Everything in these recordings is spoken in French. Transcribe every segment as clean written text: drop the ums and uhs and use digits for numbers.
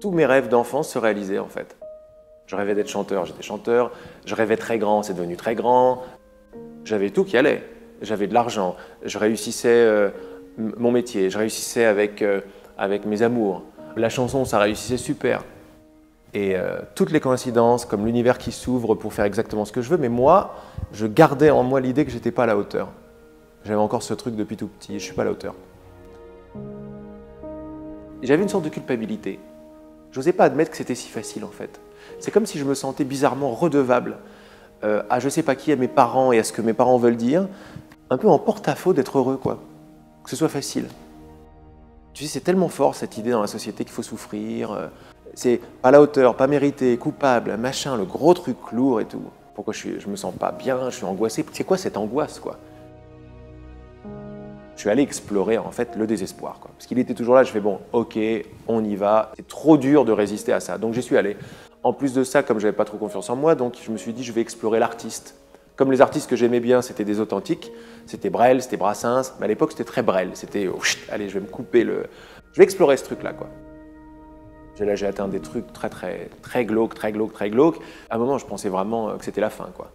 Tous mes rêves d'enfance se réalisaient en fait. Je rêvais d'être chanteur, j'étais chanteur. Je rêvais très grand, c'est devenu très grand. J'avais tout qui allait. J'avais de l'argent, je réussissais mon métier, je réussissais avec mes amours. La chanson, ça réussissait super. Et toutes les coïncidences, comme l'univers qui s'ouvre pour faire exactement ce que je veux, mais moi, je gardais en moi l'idée que je n'étais pas à la hauteur. J'avais encore ce truc depuis tout petit, je ne suis pas à la hauteur. J'avais une sorte de culpabilité. Je n'osais pas admettre que c'était si facile en fait. C'est comme si je me sentais bizarrement redevable à je ne sais pas qui, à mes parents et à ce que mes parents veulent dire, un peu en porte-à-faux d'être heureux, quoi. Que ce soit facile. Tu sais, c'est tellement fort cette idée dans la société qu'il faut souffrir. C'est pas à la hauteur, pas mérité, coupable, machin, le gros truc lourd et tout. Pourquoi je me sens pas bien, je suis angoissé. C'est quoi cette angoisse, quoi? Je suis allé explorer en fait le désespoir, quoi. Parce qu'il était toujours là, je fais bon, ok, on y va. C'est trop dur de résister à ça, donc j'y suis allé. En plus de ça, comme je n'avais pas trop confiance en moi, donc je me suis dit je vais explorer l'artiste. Comme les artistes que j'aimais bien, c'était des authentiques, c'était Brel, c'était Brassens, mais à l'époque c'était très Brel, c'était allez, je vais me couper le... Je vais explorer ce truc-là, quoi. Là, j'ai atteint des trucs très glauques, très glauques, très glauques. À un moment, je pensais vraiment que c'était la fin, quoi.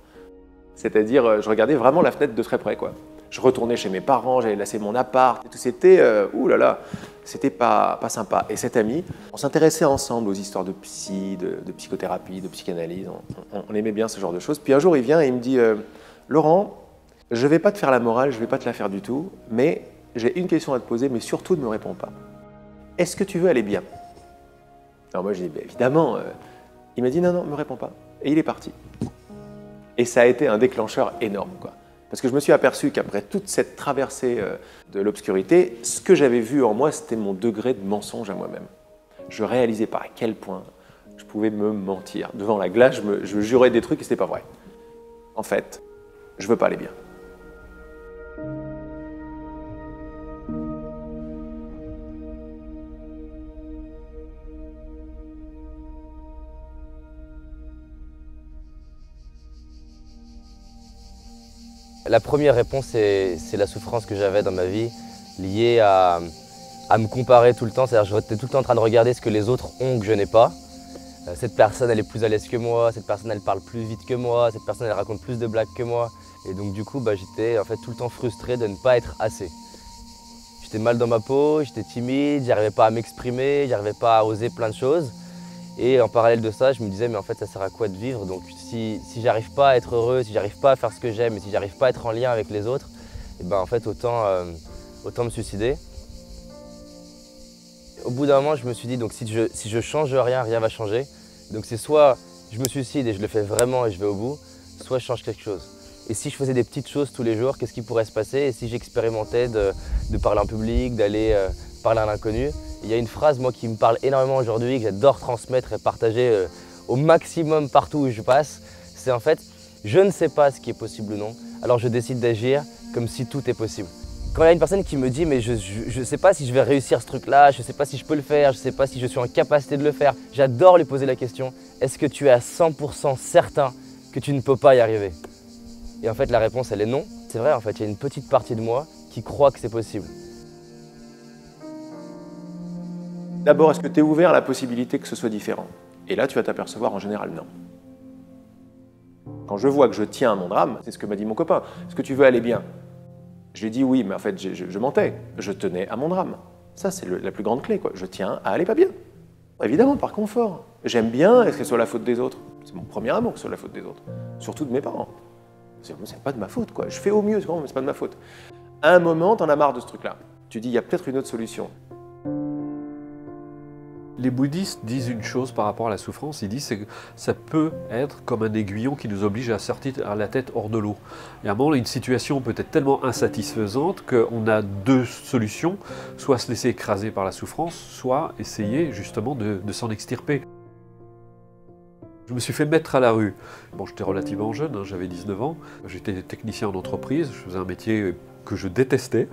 C'est-à-dire, je regardais vraiment la fenêtre de très près, quoi. Je retournais chez mes parents, j'allais lasser mon appart, et tout. C'était, oulala, c'était pas sympa. Et cet ami, on s'intéressait ensemble aux histoires de psy, de psychothérapie, de psychanalyse. On aimait bien ce genre de choses. Puis un jour, il vient et il me dit, Laurent, je vais pas te faire la morale, je vais pas te la faire du tout, mais j'ai une question à te poser, mais surtout ne me réponds pas. Est-ce que tu veux aller bien? Alors moi, je dis, évidemment. Il m'a dit, non, me réponds pas. Et il est parti. Et ça a été un déclencheur énorme, quoi. Parce que je me suis aperçu qu'après toute cette traversée de l'obscurité, ce que j'avais vu en moi, c'était mon degré de mensonge à moi-même. Je réalisais pas à quel point je pouvais me mentir. Devant la glace, je jurais des trucs et c'était pas vrai. En fait, je veux pas aller bien. La première réponse, c'est la souffrance que j'avais dans ma vie, liée à me comparer tout le temps. C'est-à-dire que j'étais tout le temps en train de regarder ce que les autres ont que je n'ai pas. Cette personne, elle est plus à l'aise que moi, cette personne, elle parle plus vite que moi, cette personne, elle raconte plus de blagues que moi. Et donc du coup, j'étais en fait tout le temps frustré de ne pas être assez. J'étais mal dans ma peau, j'étais timide, j'arrivais pas à m'exprimer, j'arrivais pas à oser plein de choses. Et en parallèle de ça, je me disais, mais en fait, ça sert à quoi de vivre? Donc si j'arrive pas à être heureux, si j'arrive pas à faire ce que j'aime, et si j'arrive pas à être en lien avec les autres, et ben en fait, autant me suicider. Au bout d'un moment, je me suis dit, donc si je change rien, rien va changer. Donc c'est soit je me suicide et je le fais vraiment et je vais au bout, soit je change quelque chose. Et si je faisais des petites choses tous les jours, qu'est-ce qui pourrait se passer? Et si j'expérimentais de parler en public, d'aller parler à l'inconnu? Il y a une phrase, moi, qui me parle énormément aujourd'hui, que j'adore transmettre et partager au maximum partout où je passe. C'est en fait, je ne sais pas ce qui est possible ou non, alors je décide d'agir comme si tout est possible. Quand il y a une personne qui me dit, mais je ne sais pas si je vais réussir ce truc-là, je ne sais pas si je peux le faire, je ne sais pas si je suis en capacité de le faire, j'adore lui poser la question, est-ce que tu es à 100% certain que tu ne peux pas y arriver? Et en fait, la réponse, elle est non. C'est vrai, en fait, il y a une petite partie de moi qui croit que c'est possible. D'abord, est-ce que tu es ouvert à la possibilité que ce soit différent? Et là, tu vas t'apercevoir en général non. Quand je vois que je tiens à mon drame, c'est ce que m'a dit mon copain, est-ce que tu veux aller bien? Je lui ai dit oui, mais en fait, je mentais. Je tenais à mon drame. Ça, c'est la plus grande clé, quoi. Je tiens à aller pas bien. Évidemment, par confort. J'aime bien, est-ce que ce soit la faute des autres? C'est mon premier amour que ce soit la faute des autres. Surtout de mes parents. C'est pas de ma faute, quoi. Je fais au mieux, mais c'est pas de ma faute. À un moment, t'en as marre de ce truc-là. Tu dis, il y a peut-être une autre solution. Les bouddhistes disent une chose par rapport à la souffrance, ils disent que ça peut être comme un aiguillon qui nous oblige à sortir la tête hors de l'eau. Et à un moment, une situation peut être tellement insatisfaisante qu'on a deux solutions, soit se laisser écraser par la souffrance, soit essayer justement de s'en extirper. Je me suis fait mettre à la rue. Bon, j'étais relativement jeune, hein, j'avais 19 ans, j'étais technicien en entreprise, je faisais un métier que je détestais,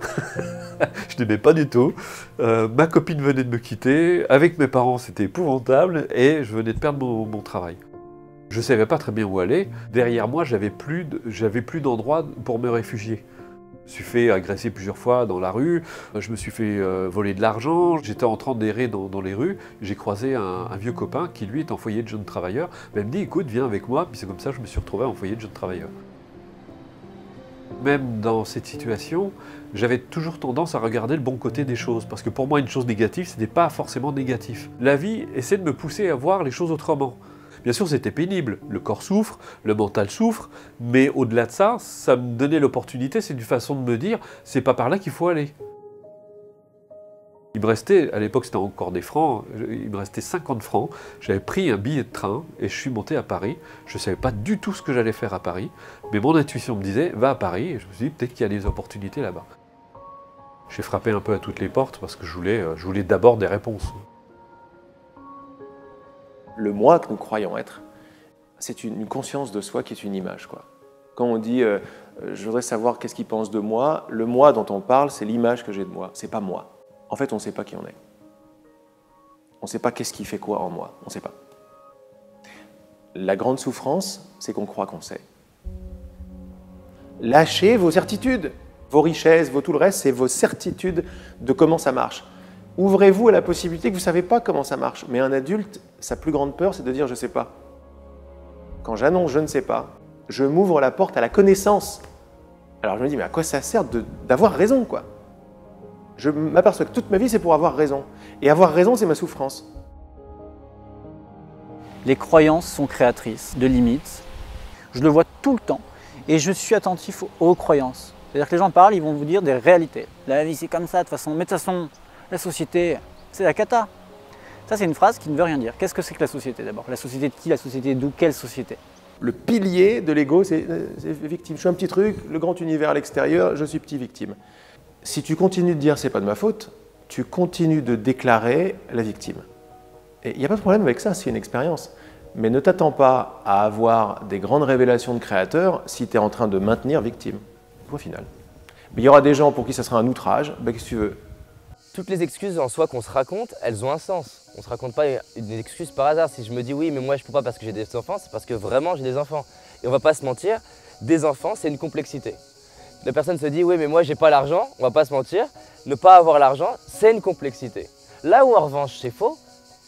je n'aimais pas du tout. Ma copine venait de me quitter, avec mes parents c'était épouvantable et je venais de perdre mon travail. Je ne savais pas très bien où aller. Derrière moi, j'avais plus d'endroit pour me réfugier. Je me suis fait agresser plusieurs fois dans la rue, je me suis fait voler de l'argent, j'étais en train d'errer dans les rues, j'ai croisé un vieux copain qui lui est en foyer de jeunes travailleurs, il me dit écoute viens avec moi, puis c'est comme ça que je me suis retrouvé en foyer de jeunes travailleurs. Même dans cette situation, j'avais toujours tendance à regarder le bon côté des choses, parce que pour moi une chose négative, ce n'était pas forcément négatif. La vie essaie de me pousser à voir les choses autrement. Bien sûr, c'était pénible, le corps souffre, le mental souffre, mais au-delà de ça, ça me donnait l'opportunité, c'est une façon de me dire, c'est pas par là qu'il faut aller. Il me restait, à l'époque c'était encore des francs, il me restait 50 francs, j'avais pris un billet de train et je suis monté à Paris. Je ne savais pas du tout ce que j'allais faire à Paris, mais mon intuition me disait, va à Paris, et je me suis dit, peut-être qu'il y a des opportunités là-bas. J'ai frappé un peu à toutes les portes parce que je voulais d'abord des réponses. Le moi que nous croyons être, c'est une conscience de soi qui est une image, quoi. Quand on dit je voudrais savoir qu'est-ce qu'il pense de moi, le moi dont on parle, c'est l'image que j'ai de moi, c'est pas moi. En fait, on ne sait pas qui on est. On ne sait pas qu'est-ce qui fait quoi en moi, on ne sait pas. La grande souffrance, c'est qu'on croit qu'on sait. Lâchez vos certitudes, vos richesses, tout le reste, c'est vos certitudes de comment ça marche. Ouvrez-vous à la possibilité que vous ne savez pas comment ça marche. Mais un adulte, sa plus grande peur, c'est de dire « je ne sais pas ». Quand j'annonce « je ne sais pas », je m'ouvre la porte à la connaissance. Alors je me dis « mais à quoi ça sert d'avoir raison, quoi ?» Je m'aperçois que toute ma vie, c'est pour avoir raison. Et avoir raison, c'est ma souffrance. Les croyances sont créatrices de limites. Je le vois tout le temps. Et je suis attentif aux croyances. C'est-à-dire que les gens parlent, ils vont vous dire des réalités. La vie, c'est comme ça, de toute façon. Mais de toute façon, la société, c'est la cata. Ça, c'est une phrase qui ne veut rien dire. Qu'est-ce que c'est que la société d'abord? La société de qui? La société d'où? Quelle société? Le pilier de l'ego, c'est victime. Je suis un petit truc, le grand univers à l'extérieur, je suis petit victime. Si tu continues de dire c'est pas de ma faute, tu continues de déclarer la victime. Et il n'y a pas de problème avec ça, c'est une expérience. Mais ne t'attends pas à avoir des grandes révélations de créateurs si tu es en train de maintenir victime. Point final. Mais il y aura des gens pour qui ça sera un outrage, ben, qu'est-ce que tu veux? Toutes les excuses en soi qu'on se raconte, elles ont un sens. On ne se raconte pas une excuse par hasard. Si je me dis oui, mais moi je ne peux pas parce que j'ai des enfants, c'est parce que vraiment j'ai des enfants. Et on ne va pas se mentir, des enfants, c'est une complexité. La personne se dit oui, mais moi j'ai pas l'argent, on ne va pas se mentir. Ne pas avoir l'argent, c'est une complexité. Là où en revanche c'est faux,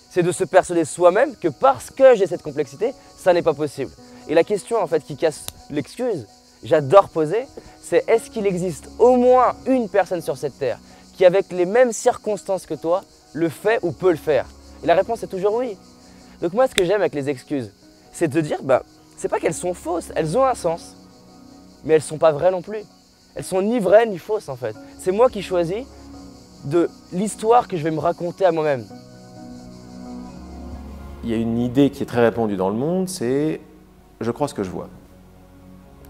c'est de se persuader soi-même que parce que j'ai cette complexité, ça n'est pas possible. Et la question en fait qui casse l'excuse, j'adore poser, c'est est-ce qu'il existe au moins une personne sur cette terre qui, avec les mêmes circonstances que toi, le fait ou peut le faire? Et la réponse est toujours oui. Donc moi, ce que j'aime avec les excuses, c'est de dire, c'est pas qu'elles sont fausses, elles ont un sens, mais elles sont pas vraies non plus. Elles sont ni vraies ni fausses en fait. C'est moi qui choisis de l'histoire que je vais me raconter à moi-même. Il y a une idée qui est très répandue dans le monde, c'est « je crois ce que je vois ».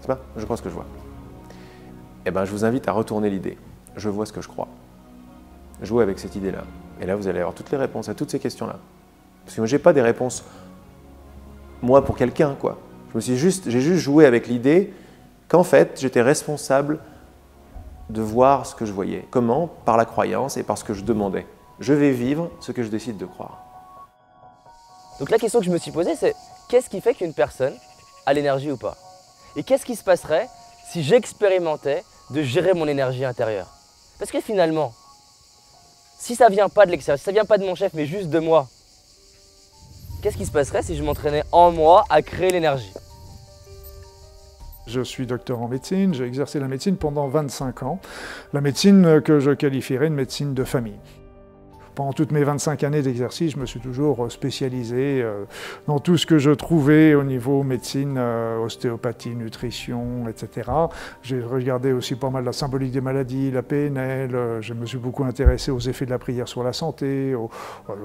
C'est pas « je crois ce que je vois ». Eh bien, je vous invite à retourner l'idée. Je vois ce que je crois. Jouez avec cette idée-là. Et là, vous allez avoir toutes les réponses à toutes ces questions-là. Parce que moi, je n'ai pas des réponses, moi, pour quelqu'un, quoi. J'ai juste joué avec l'idée qu'en fait, j'étais responsable de voir ce que je voyais. Comment? Par la croyance et par ce que je demandais. Je vais vivre ce que je décide de croire. Donc la question que je me suis posée, c'est qu'est-ce qui fait qu'une personne a l'énergie ou pas? Et qu'est-ce qui se passerait si j'expérimentais de gérer mon énergie intérieure? Parce que finalement, si ça ne vient pas de l'extérieur, si ça ne vient pas de mon chef, mais juste de moi, qu'est-ce qui se passerait si je m'entraînais en moi à créer l'énergie? Je suis docteur en médecine, j'ai exercé la médecine pendant 25 ans. La médecine que je qualifierais de médecine de famille. Pendant toutes mes 25 années d'exercice, je me suis toujours spécialisé dans tout ce que je trouvais au niveau médecine, ostéopathie, nutrition, etc. J'ai regardé aussi pas mal la symbolique des maladies, la PNL, je me suis beaucoup intéressé aux effets de la prière sur la santé, aux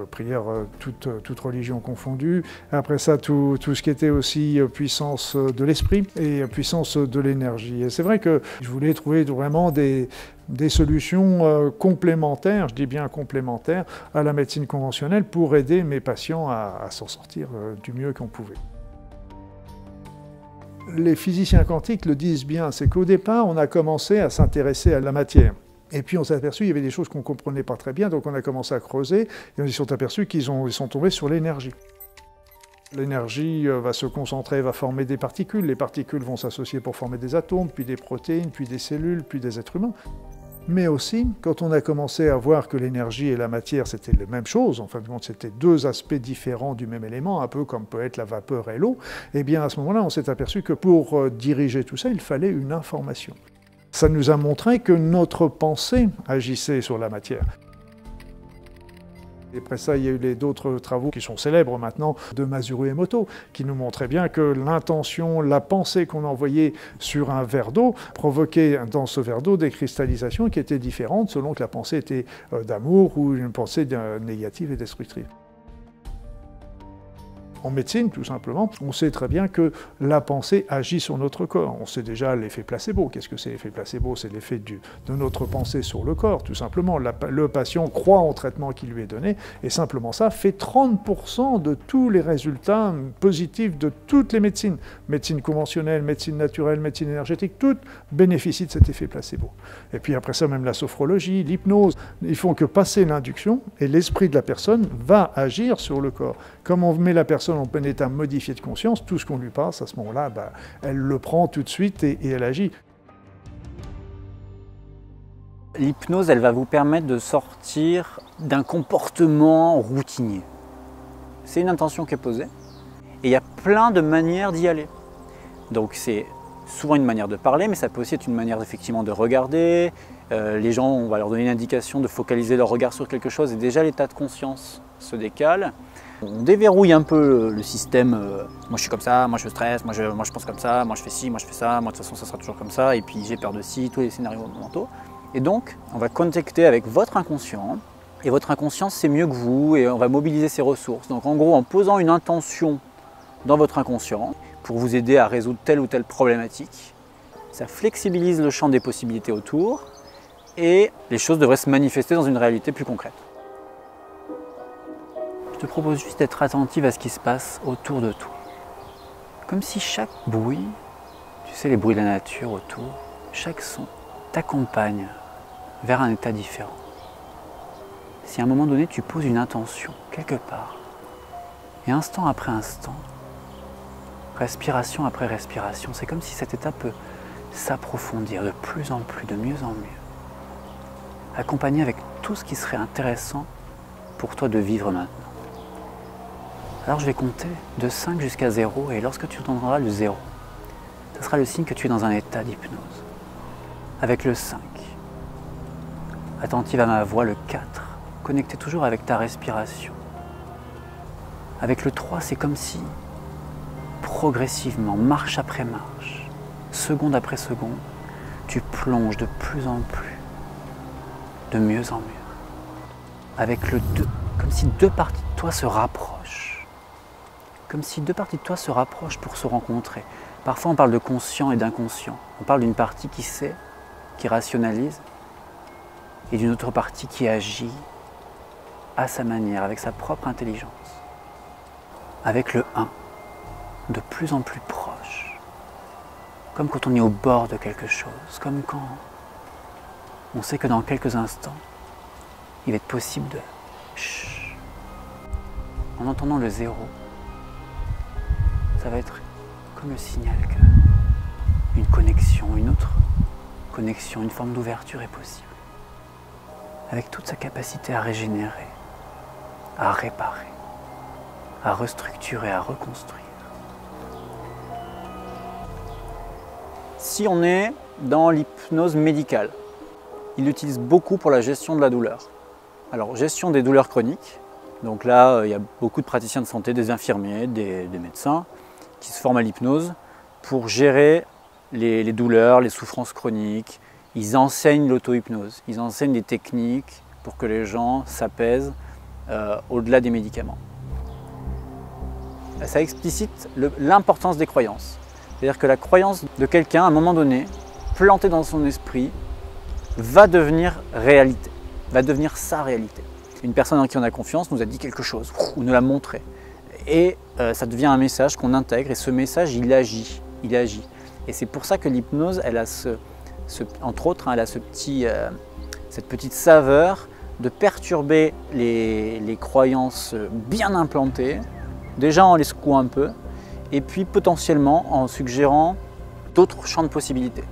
prières toute religion confondue. Après ça, tout ce qui était aussi puissance de l'esprit et puissance de l'énergie. Et c'est vrai que je voulais trouver vraiment des solutions complémentaires, je dis bien complémentaires, à la médecine conventionnelle pour aider mes patients à s'en sortir du mieux qu'on pouvait. Les physiciens quantiques le disent bien, c'est qu'au départ, on a commencé à s'intéresser à la matière. Et puis on s'est aperçu qu'il y avait des choses qu'on ne comprenait pas très bien, donc on a commencé à creuser, et on s'est aperçu qu'ils sont tombés sur l'énergie. L'énergie va se concentrer, va former des particules. Les particules vont s'associer pour former des atomes, puis des protéines, puis des cellules, puis des êtres humains. Mais aussi, quand on a commencé à voir que l'énergie et la matière, c'était la même chose, en fin de compte, c'était deux aspects différents du même élément, un peu comme peut être la vapeur et l'eau, eh bien à ce moment-là, on s'est aperçu que pour diriger tout ça, il fallait une information. Ça nous a montré que notre pensée agissait sur la matière. Et après ça, il y a eu d'autres travaux qui sont célèbres maintenant de Masaru Emoto, qui nous montraient bien que l'intention, la pensée qu'on envoyait sur un verre d'eau provoquait dans ce verre d'eau des cristallisations qui étaient différentes selon que la pensée était d'amour ou une pensée négative et destructrice. En médecine, tout simplement, on sait très bien que la pensée agit sur notre corps. On sait déjà l'effet placebo. Qu'est-ce que c'est l'effet placebo? C'est l'effet de notre pensée sur le corps, tout simplement. Le patient croit au traitement qui lui est donné, et simplement ça fait 30% de tous les résultats positifs de toutes les médecines. Médecine conventionnelle, médecine naturelle, médecine énergétique, toutes bénéficient de cet effet placebo. Et puis après ça, même la sophrologie, l'hypnose, ils font que passer l'induction, et l'esprit de la personne va agir sur le corps. Comme on met la personne en plein état modifié de conscience, tout ce qu'on lui passe, à ce moment-là, elle le prend tout de suite et elle agit. L'hypnose, elle va vous permettre de sortir d'un comportement routinier. C'est une intention qui est posée et il y a plein de manières d'y aller. Donc c'est souvent une manière de parler, mais ça peut aussi être une manière effectivement de regarder. Les gens, on va leur donner une indication de focaliser leur regard sur quelque chose et déjà l'état de conscience se décale. On déverrouille un peu le système, moi je suis comme ça, moi je stresse, moi je pense comme ça, moi je fais ci, moi je fais ça, moi de toute façon ça sera toujours comme ça, et puis j'ai peur de ci, tous les scénarios mentaux. Et donc on va connecter avec votre inconscient, et votre inconscient c'est mieux que vous, et on va mobiliser ses ressources. Donc en gros en posant une intention dans votre inconscient, pour vous aider à résoudre telle ou telle problématique, ça flexibilise le champ des possibilités autour, et les choses devraient se manifester dans une réalité plus concrète. Je te propose juste d'être attentive à ce qui se passe autour de toi. Comme si chaque bruit, tu sais les bruits de la nature autour, chaque son t'accompagne vers un état différent. Si à un moment donné tu poses une intention quelque part, et instant après instant, respiration après respiration, c'est comme si cet état peut s'approfondir de plus en plus, de mieux en mieux, accompagné avec tout ce qui serait intéressant pour toi de vivre maintenant. Alors je vais compter de 5 jusqu'à 0 et lorsque tu entendras le 0, ce sera le signe que tu es dans un état d'hypnose. Avec le 5, attentive à ma voix, le 4, connecté toujours avec ta respiration. Avec le 3, c'est comme si, progressivement, marche après marche, seconde après seconde, tu plonges de plus en plus, de mieux en mieux. Avec le 2, comme si deux parties de toi se rapprochent. Comme si deux parties de toi se rapprochent pour se rencontrer. Parfois on parle de conscient et d'inconscient. On parle d'une partie qui sait, qui rationalise, et d'une autre partie qui agit à sa manière, avec sa propre intelligence. Avec le 1, de plus en plus proche. Comme quand on est au bord de quelque chose, comme quand on sait que dans quelques instants, il va être possible de chut. En entendant le 0, ça va être comme le signal qu'une connexion, une autre connexion, une forme d'ouverture est possible. Avec toute sa capacité à régénérer, à réparer, à restructurer, à reconstruire. Si on est dans l'hypnose médicale, il l'utilise beaucoup pour la gestion de la douleur. Alors, gestion des douleurs chroniques. Donc là, il y a beaucoup de praticiens de santé, des infirmiers, des médecins qui se forment à l'hypnose pour gérer les douleurs, les souffrances chroniques. Ils enseignent l'auto-hypnose, ils enseignent des techniques pour que les gens s'apaisent au-delà des médicaments. Ça explicite l'importance des croyances. C'est-à-dire que la croyance de quelqu'un, à un moment donné, plantée dans son esprit, va devenir réalité, va devenir sa réalité. Une personne en qui on a confiance nous a dit quelque chose, ou nous l'a montré. Et ça devient un message qu'on intègre, et ce message, il agit. Et c'est pour ça que l'hypnose, elle a entre autres, elle a cette petite saveur de perturber les croyances bien implantées Déjà en les secouant un peu, et puis potentiellement en suggérant d'autres champs de possibilités.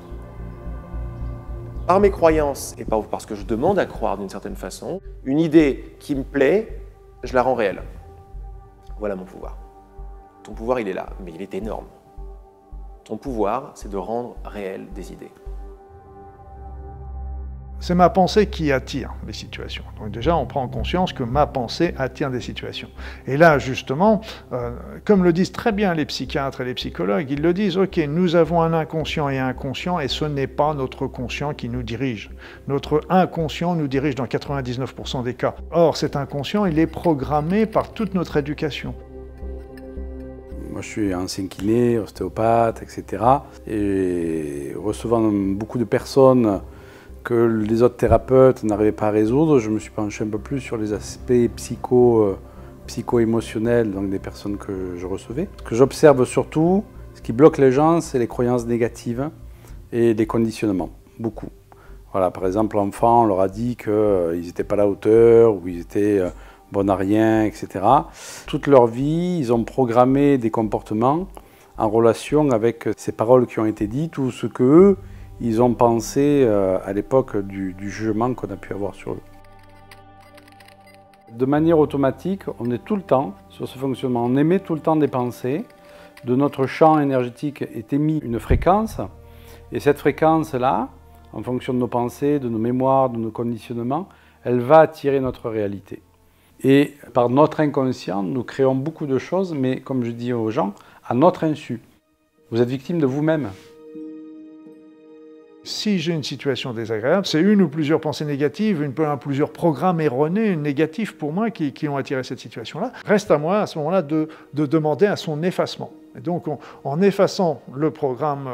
Par mes croyances et parce que je demande à croire d'une certaine façon, une idée qui me plaît, je la rends réelle. Voilà mon pouvoir. Ton pouvoir, il est là, mais il est énorme. Ton pouvoir, c'est de rendre réelles des idées. C'est ma pensée qui attire les situations. Donc déjà, on prend conscience que ma pensée attire des situations. Et là, justement, comme le disent très bien les psychiatres et les psychologues, ils le disent, ok, nous avons un inconscient et un conscient, et ce n'est pas notre conscient qui nous dirige. Notre inconscient nous dirige dans 99% des cas. Or, cet inconscient, il est programmé par toute notre éducation. Moi, je suis ancien kiné, ostéopathe, etc. Et recevant beaucoup de personnes que les autres thérapeutes n'arrivaient pas à résoudre, je me suis penché un peu plus sur les aspects psycho-émotionnels, donc des personnes que je recevais. Ce que j'observe surtout, ce qui bloque les gens, c'est les croyances négatives et les conditionnements, beaucoup. Voilà, par exemple, l'enfant, on leur a dit qu'ils n'étaient pas à la hauteur, ou ils étaient bons à rien, etc. Toute leur vie, ils ont programmé des comportements en relation avec ces paroles qui ont été dites, ou ce qu'eux, ils ont pensé à l'époque du jugement qu'on a pu avoir sur eux. De manière automatique, on est tout le temps sur ce fonctionnement. On émet tout le temps des pensées. De notre champ énergétique est émise une fréquence. Et cette fréquence-là, en fonction de nos pensées, de nos mémoires, de nos conditionnements, elle va attirer notre réalité. Et par notre inconscient, nous créons beaucoup de choses, mais comme je dis aux gens, à notre insu. Vous êtes victime de vous-même. Si j'ai une situation désagréable, c'est une ou plusieurs pensées négatives, plusieurs programmes erronés, négatifs pour moi, qui ont attiré cette situation-là. Reste à moi, à ce moment-là, de demander à son effacement. Et donc, en effaçant le programme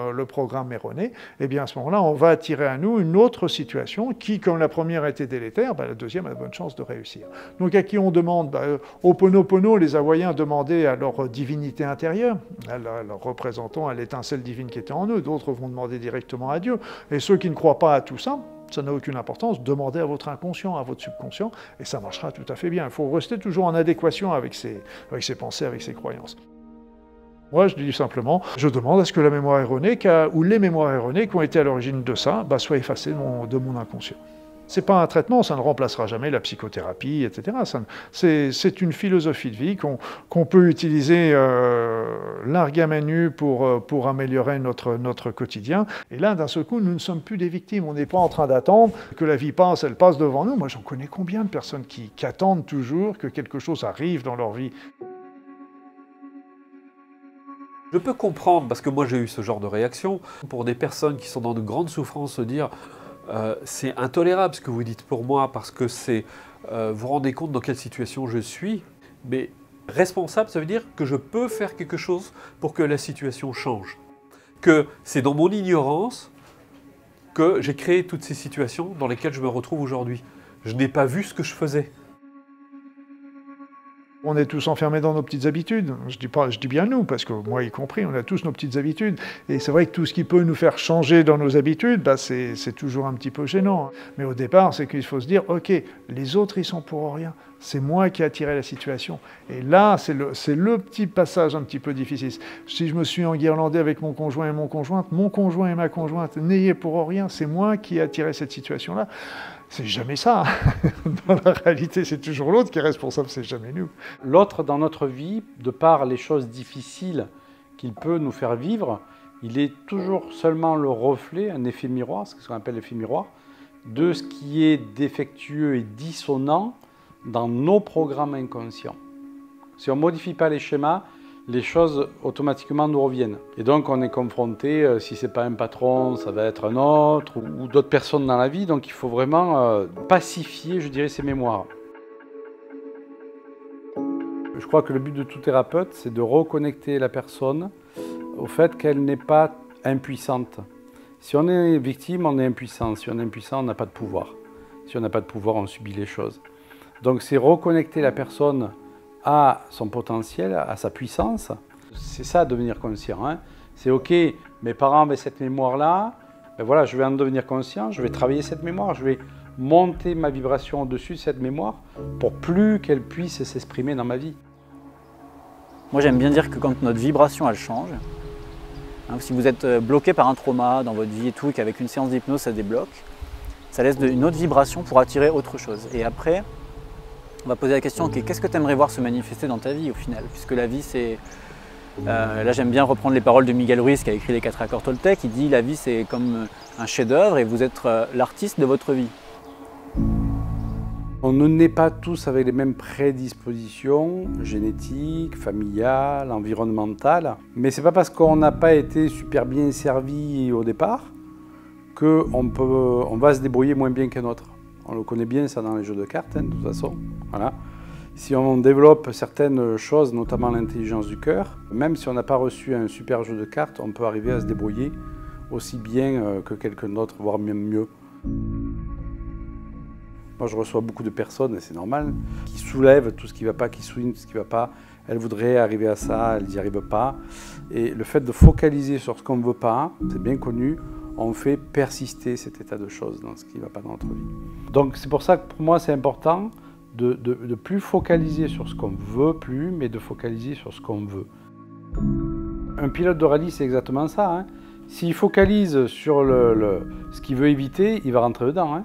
erroné, eh bien, à ce moment-là, on va attirer à nous une autre situation qui, comme la première a été délétère, la deuxième a de bonnes chances de réussir. Donc, à qui on demande Ho'oponopono, les Hawaïens demandaient à leur divinité intérieure, à leur représentant, à l'étincelle divine qui était en eux. D'autres vont demander directement à Dieu. Et ceux qui ne croient pas à tout ça, ça n'a aucune importance, demandez à votre inconscient, à votre subconscient, et ça marchera tout à fait bien. Il faut rester toujours en adéquation avec ses pensées, avec ses croyances. Moi, je dis simplement, je demande à ce que la mémoire erronée, ou les mémoires erronées qui ont été à l'origine de ça, soient effacées de mon inconscient. Ce n'est pas un traitement, ça ne remplacera jamais la psychothérapie, etc. C'est une philosophie de vie qu'on peut utiliser largue à main nue pour améliorer notre quotidien. Et là, d'un seul coup, nous ne sommes plus des victimes. On n'est pas en train d'attendre que la vie passe, elle passe devant nous. Moi, j'en connais combien de personnes qui attendent toujours que quelque chose arrive dans leur vie. Je peux comprendre, parce que moi j'ai eu ce genre de réaction, pour des personnes qui sont dans de grandes souffrances, se dire c'est intolérable ce que vous dites pour moi, parce que c'est vous vous rendez compte dans quelle situation je suis, mais responsable, ça veut dire que je peux faire quelque chose pour que la situation change. Que c'est dans mon ignorance que j'ai créé toutes ces situations dans lesquelles je me retrouve aujourd'hui. Je n'ai pas vu ce que je faisais. On est tous enfermés dans nos petites habitudes. Je dis bien nous, parce que moi y compris, on a tous nos petites habitudes. Et c'est vrai que tout ce qui peut nous faire changer dans nos habitudes, c'est toujours un petit peu gênant. Mais au départ, c'est qu'il faut se dire, ok, les autres, ils sont pour rien. C'est moi qui ai attiré la situation. Et là, c'est le petit passage un petit peu difficile. Si je me suis enguirlandé avec mon conjoint et ma conjointe, n'ayez pour rien, c'est moi qui ai attiré cette situation-là. C'est jamais ça. Dans la réalité, c'est toujours l'autre qui est responsable, c'est jamais nous. L'autre, dans notre vie, de par les choses difficiles qu'il peut nous faire vivre, il est toujours seulement le reflet, un effet miroir, c'est ce qu'on appelle l'effet miroir, de ce qui est défectueux et dissonant dans nos programmes inconscients. Si on ne modifie pas les schémas, les choses automatiquement nous reviennent. Et donc on est confronté, si ce n'est pas un patron, ça va être un autre, ou d'autres personnes dans la vie, donc il faut vraiment pacifier, je dirais, ces mémoires. Je crois que le but de tout thérapeute, c'est de reconnecter la personne au fait qu'elle n'est pas impuissante. Si on est victime, on est impuissant. Si on est impuissant, on n'a pas de pouvoir. Si on n'a pas de pouvoir, on subit les choses. Donc c'est reconnecter la personne à son potentiel, à sa puissance. C'est ça, devenir conscient. Hein. C'est ok, mes parents avaient cette mémoire-là, ben voilà, je vais en devenir conscient, je vais travailler cette mémoire, je vais monter ma vibration au-dessus de cette mémoire pour plus qu'elle puisse s'exprimer dans ma vie. Moi j'aime bien dire que quand notre vibration elle change, si vous êtes bloqué par un trauma dans votre vie et tout, et qu'avec une séance d'hypnose ça débloque, ça laisse une autre vibration pour attirer autre chose. Et après, on va poser la question, ok, qu'est-ce que tu aimerais voir se manifester dans ta vie au final? Puisque la vie c'est... là j'aime bien reprendre les paroles de Miguel Ruiz qui a écrit les 4 accords Toltec, il dit la vie c'est comme un chef-d'œuvre et vous êtes l'artiste de votre vie. On ne naît pas tous avec les mêmes prédispositions génétiques, familiales, environnementales. Mais ce n'est pas parce qu'on n'a pas été super bien servi au départ qu'on va se débrouiller moins bien qu'un autre. On le connaît bien ça dans les jeux de cartes, de toute façon. Voilà. Si on développe certaines choses, notamment l'intelligence du cœur, même si on n'a pas reçu un super jeu de cartes, on peut arriver à se débrouiller aussi bien que quelqu'un d'autre, voire même mieux. Moi, je reçois beaucoup de personnes, et c'est normal, qui soulèvent tout ce qui ne va pas, qui soulignent tout ce qui ne va pas. Elles voudraient arriver à ça, elles n'y arrivent pas. Et le fait de focaliser sur ce qu'on ne veut pas, c'est bien connu, on fait persister cet état de choses dans ce qui ne va pas dans notre vie. Donc c'est pour ça que pour moi, c'est important de ne plus focaliser sur ce qu'on ne veut plus, mais de focaliser sur ce qu'on veut. Un pilote de rallye, c'est exactement ça. Hein. S'il focalise sur ce qu'il veut éviter, il va rentrer dedans. Hein.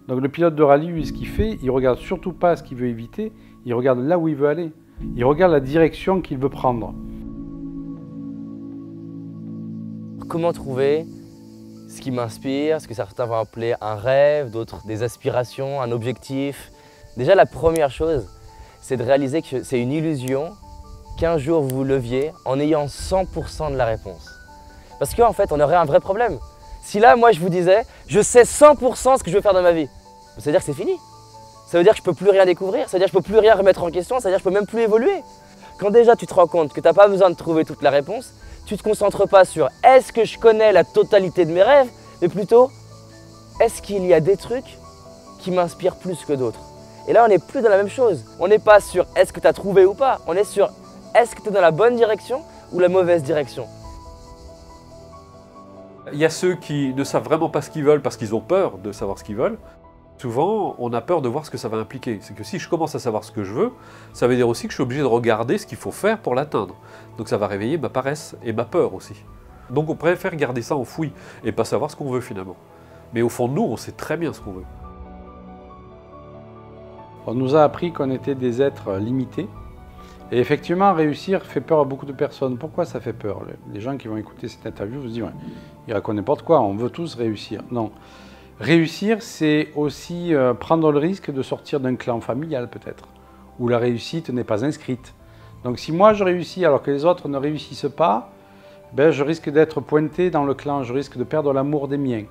Donc le pilote de rallye, lui, ce qu'il fait, il ne regarde surtout pas ce qu'il veut éviter, il regarde là où il veut aller. Il regarde la direction qu'il veut prendre. Comment trouver ce qui m'inspire, ce que certains vont appeler un rêve, d'autres des aspirations, un objectif? Déjà, la première chose, c'est de réaliser que c'est une illusion qu'un jour vous vous leviez en ayant 100% de la réponse. Parce qu'en fait, on aurait un vrai problème. Si là, moi, je vous disais, je sais 100% ce que je veux faire dans ma vie, ça veut dire que c'est fini. Ça veut dire que je ne peux plus rien découvrir, ça veut dire que je ne peux plus rien remettre en question, ça veut dire que je ne peux même plus évoluer. Quand déjà tu te rends compte que tu n'as pas besoin de trouver toute la réponse, tu ne te concentres pas sur est-ce que je connais la totalité de mes rêves, mais plutôt est-ce qu'il y a des trucs qui m'inspirent plus que d'autres. Et là, on n'est plus dans la même chose. On n'est pas sur est-ce que tu as trouvé ou pas, on est sur est-ce que tu es dans la bonne direction ou la mauvaise direction. Il y a ceux qui ne savent vraiment pas ce qu'ils veulent parce qu'ils ont peur de savoir ce qu'ils veulent. Souvent, on a peur de voir ce que ça va impliquer. C'est que si je commence à savoir ce que je veux, ça veut dire aussi que je suis obligé de regarder ce qu'il faut faire pour l'atteindre. Donc ça va réveiller ma paresse et ma peur aussi. Donc on préfère garder ça enfoui et pas savoir ce qu'on veut finalement. Mais au fond de nous, on sait très bien ce qu'on veut. On nous a appris qu'on était des êtres limités. Et effectivement, réussir fait peur à beaucoup de personnes. Pourquoi ça fait peur? Les gens qui vont écouter cette interview vous se disent ouais, il raconte n'importe quoi, on veut tous réussir. Non. Réussir, c'est aussi prendre le risque de sortir d'un clan familial peut-être, où la réussite n'est pas inscrite. Donc si moi je réussis alors que les autres ne réussissent pas, ben, je risque d'être pointé dans le clan, je risque de perdre l'amour des miens.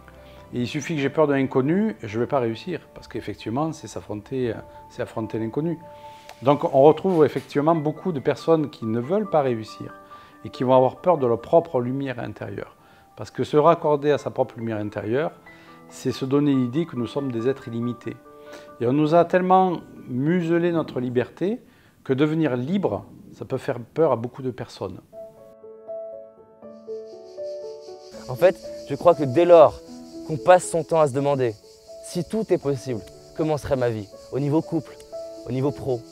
Et il suffit que j'ai peur de l'inconnu, et je ne vais pas réussir, parce qu'effectivement, c'est affronter l'inconnu. Donc on retrouve effectivement beaucoup de personnes qui ne veulent pas réussir, et qui vont avoir peur de leur propre lumière intérieure. Parce que se raccorder à sa propre lumière intérieure, c'est se donner l'idée que nous sommes des êtres illimités. Et on nous a tellement muselé notre liberté que devenir libre, ça peut faire peur à beaucoup de personnes. En fait, je crois que dès lors qu'on passe son temps à se demander si tout est possible, comment serait ma vie, au niveau couple, au niveau pro,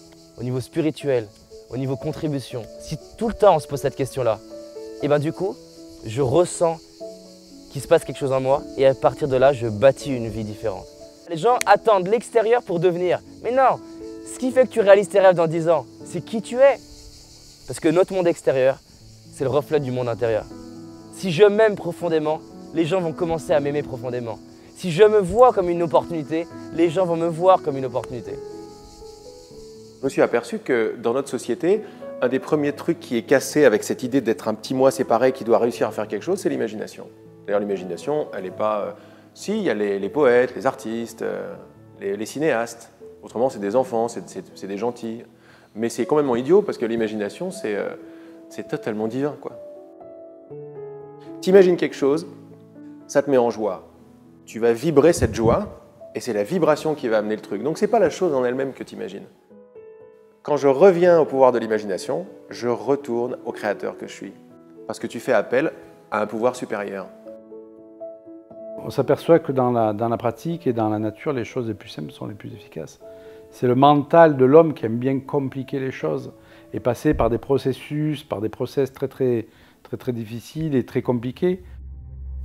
au niveau spirituel, au niveau contribution, si tout le temps on se pose cette question-là, et bien du coup, je ressens qu'il se passe quelque chose en moi et à partir de là, je bâtis une vie différente. Les gens attendent l'extérieur pour devenir. Mais non, ce qui fait que tu réalises tes rêves dans 10 ans, c'est qui tu es. Parce que notre monde extérieur, c'est le reflet du monde intérieur. Si je m'aime profondément, les gens vont commencer à m'aimer profondément. Si je me vois comme une opportunité, les gens vont me voir comme une opportunité. Je me suis aperçu que dans notre société, un des premiers trucs qui est cassé avec cette idée d'être un petit moi séparé qui doit réussir à faire quelque chose, c'est l'imagination. D'ailleurs, l'imagination, elle n'est pas... Si, il y a les poètes, les artistes, les cinéastes. Autrement, c'est des enfants, c'est des gentils. Mais c'est complètement idiot parce que l'imagination, c'est totalement divin, quoi. T'imagines quelque chose, ça te met en joie. Tu vas vibrer cette joie et c'est la vibration qui va amener le truc. Donc, ce n'est pas la chose en elle-même que tu imagines. Quand je reviens au pouvoir de l'imagination, je retourne au créateur que je suis. Parce que tu fais appel à un pouvoir supérieur. On s'aperçoit que dans la pratique et dans la nature, les choses les plus simples sont les plus efficaces. C'est le mental de l'homme qui aime bien compliquer les choses. et passer par des processus, par des process très difficiles et très compliqués.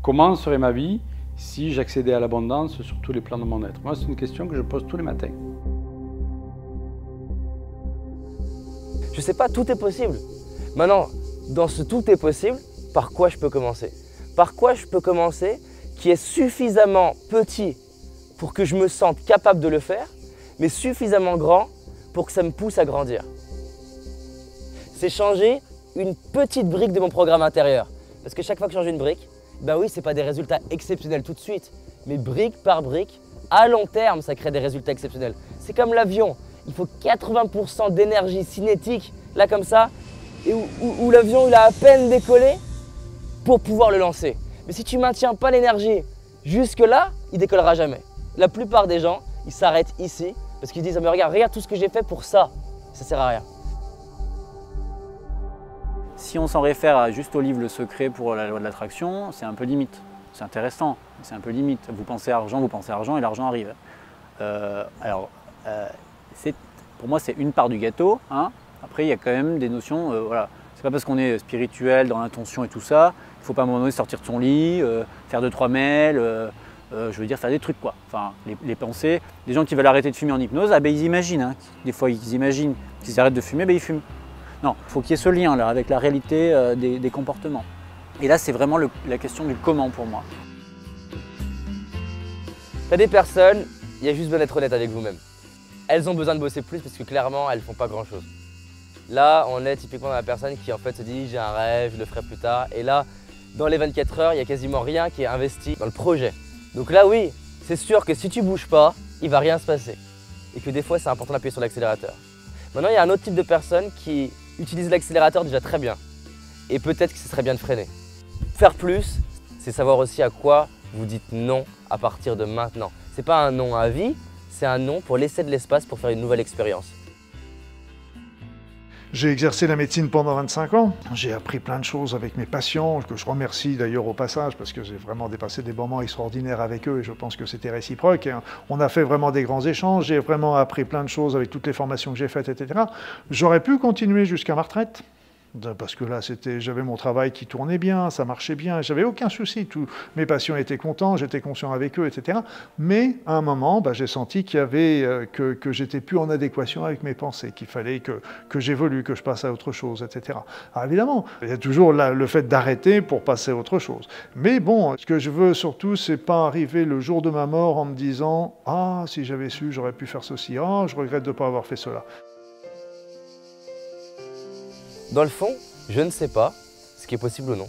Comment serait ma vie si j'accédais à l'abondance sur tous les plans de mon être? Moi, c'est une question que je pose tous les matins. Je sais pas, tout est possible. Maintenant, dans ce tout est possible, par quoi je peux commencer? Par quoi je peux commencer qui est suffisamment petit pour que je me sente capable de le faire, mais suffisamment grand pour que ça me pousse à grandir? C'est changer une petite brique de mon programme intérieur. Parce que chaque fois que je change une brique, ben oui, ce n'est pas des résultats exceptionnels tout de suite, mais brique par brique, à long terme, ça crée des résultats exceptionnels. C'est comme l'avion, il faut 80% d'énergie cinétique, là comme ça, et où l'avion il a à peine décollé pour pouvoir le lancer. Mais si tu ne maintiens pas l'énergie jusque là, il ne décollera jamais. La plupart des gens, ils s'arrêtent ici parce qu'ils disent « mais regarde tout ce que j'ai fait pour ça, ça ne sert à rien ». Si on s'en réfère juste au livre Le Secret pour la loi de l'attraction, c'est un peu limite. C'est intéressant, mais c'est un peu limite. Vous pensez argent et l'argent arrive. Pour moi, c'est une part du gâteau. Hein. Après, il y a quand même des notions. Voilà. C'est pas parce qu'on est spirituel, dans l'intention et tout ça, il ne faut pas à un moment donné sortir de son lit, faire 2-3 mails, je veux dire faire des trucs quoi. Enfin, les pensées. Les gens qui veulent arrêter de fumer en hypnose, ben, ils imaginent. Hein. Des fois, ils imaginent qu'ils arrêtent de fumer, ben, ils fument. Non, il faut qu'il y ait ce lien là avec la réalité des comportements. Et là, c'est vraiment la question du comment pour moi. T'as des personnes, il y a juste besoin d'être honnête avec vous-même. Elles ont besoin de bosser plus parce que clairement, elles ne font pas grand-chose. Là, on est typiquement dans la personne qui en fait se dit « j'ai un rêve, je le ferai plus tard ». Et là, dans les 24 heures, il n'y a quasiment rien qui est investi dans le projet. Donc là, oui, c'est sûr que si tu ne bouges pas, il ne va rien se passer. Et que des fois, c'est important d'appuyer sur l'accélérateur. Maintenant, il y a un autre type de personnes qui utilisent l'accélérateur déjà très bien. Et peut-être que ce serait bien de freiner. Faire plus, c'est savoir aussi à quoi vous dites non à partir de maintenant. Ce n'est pas un non à vie, c'est un non pour laisser de l'espace pour faire une nouvelle expérience. J'ai exercé la médecine pendant 25 ans. J'ai appris plein de choses avec mes patients, que je remercie d'ailleurs au passage, parce que j'ai vraiment dépassé des moments extraordinaires avec eux et je pense que c'était réciproque. Et on a fait vraiment des grands échanges, j'ai vraiment appris plein de choses avec toutes les formations que j'ai faites, etc. J'aurais pu continuer jusqu'à ma retraite. Parce que là, j'avais mon travail qui tournait bien, ça marchait bien, j'avais aucun souci. Tous mes patients étaient contents, j'étais conscient avec eux, etc. Mais à un moment, j'ai senti qu'il y avait que j'étais plus en adéquation avec mes pensées, qu'il fallait que j'évolue, que je passe à autre chose, etc. Alors évidemment, il y a toujours le fait d'arrêter pour passer à autre chose. Mais bon, ce que je veux surtout, c'est pas arriver le jour de ma mort en me disant « Ah, si j'avais su, j'aurais pu faire ceci. Ah, je regrette de ne pas avoir fait cela. » Dans le fond, je ne sais pas ce qui est possible ou non.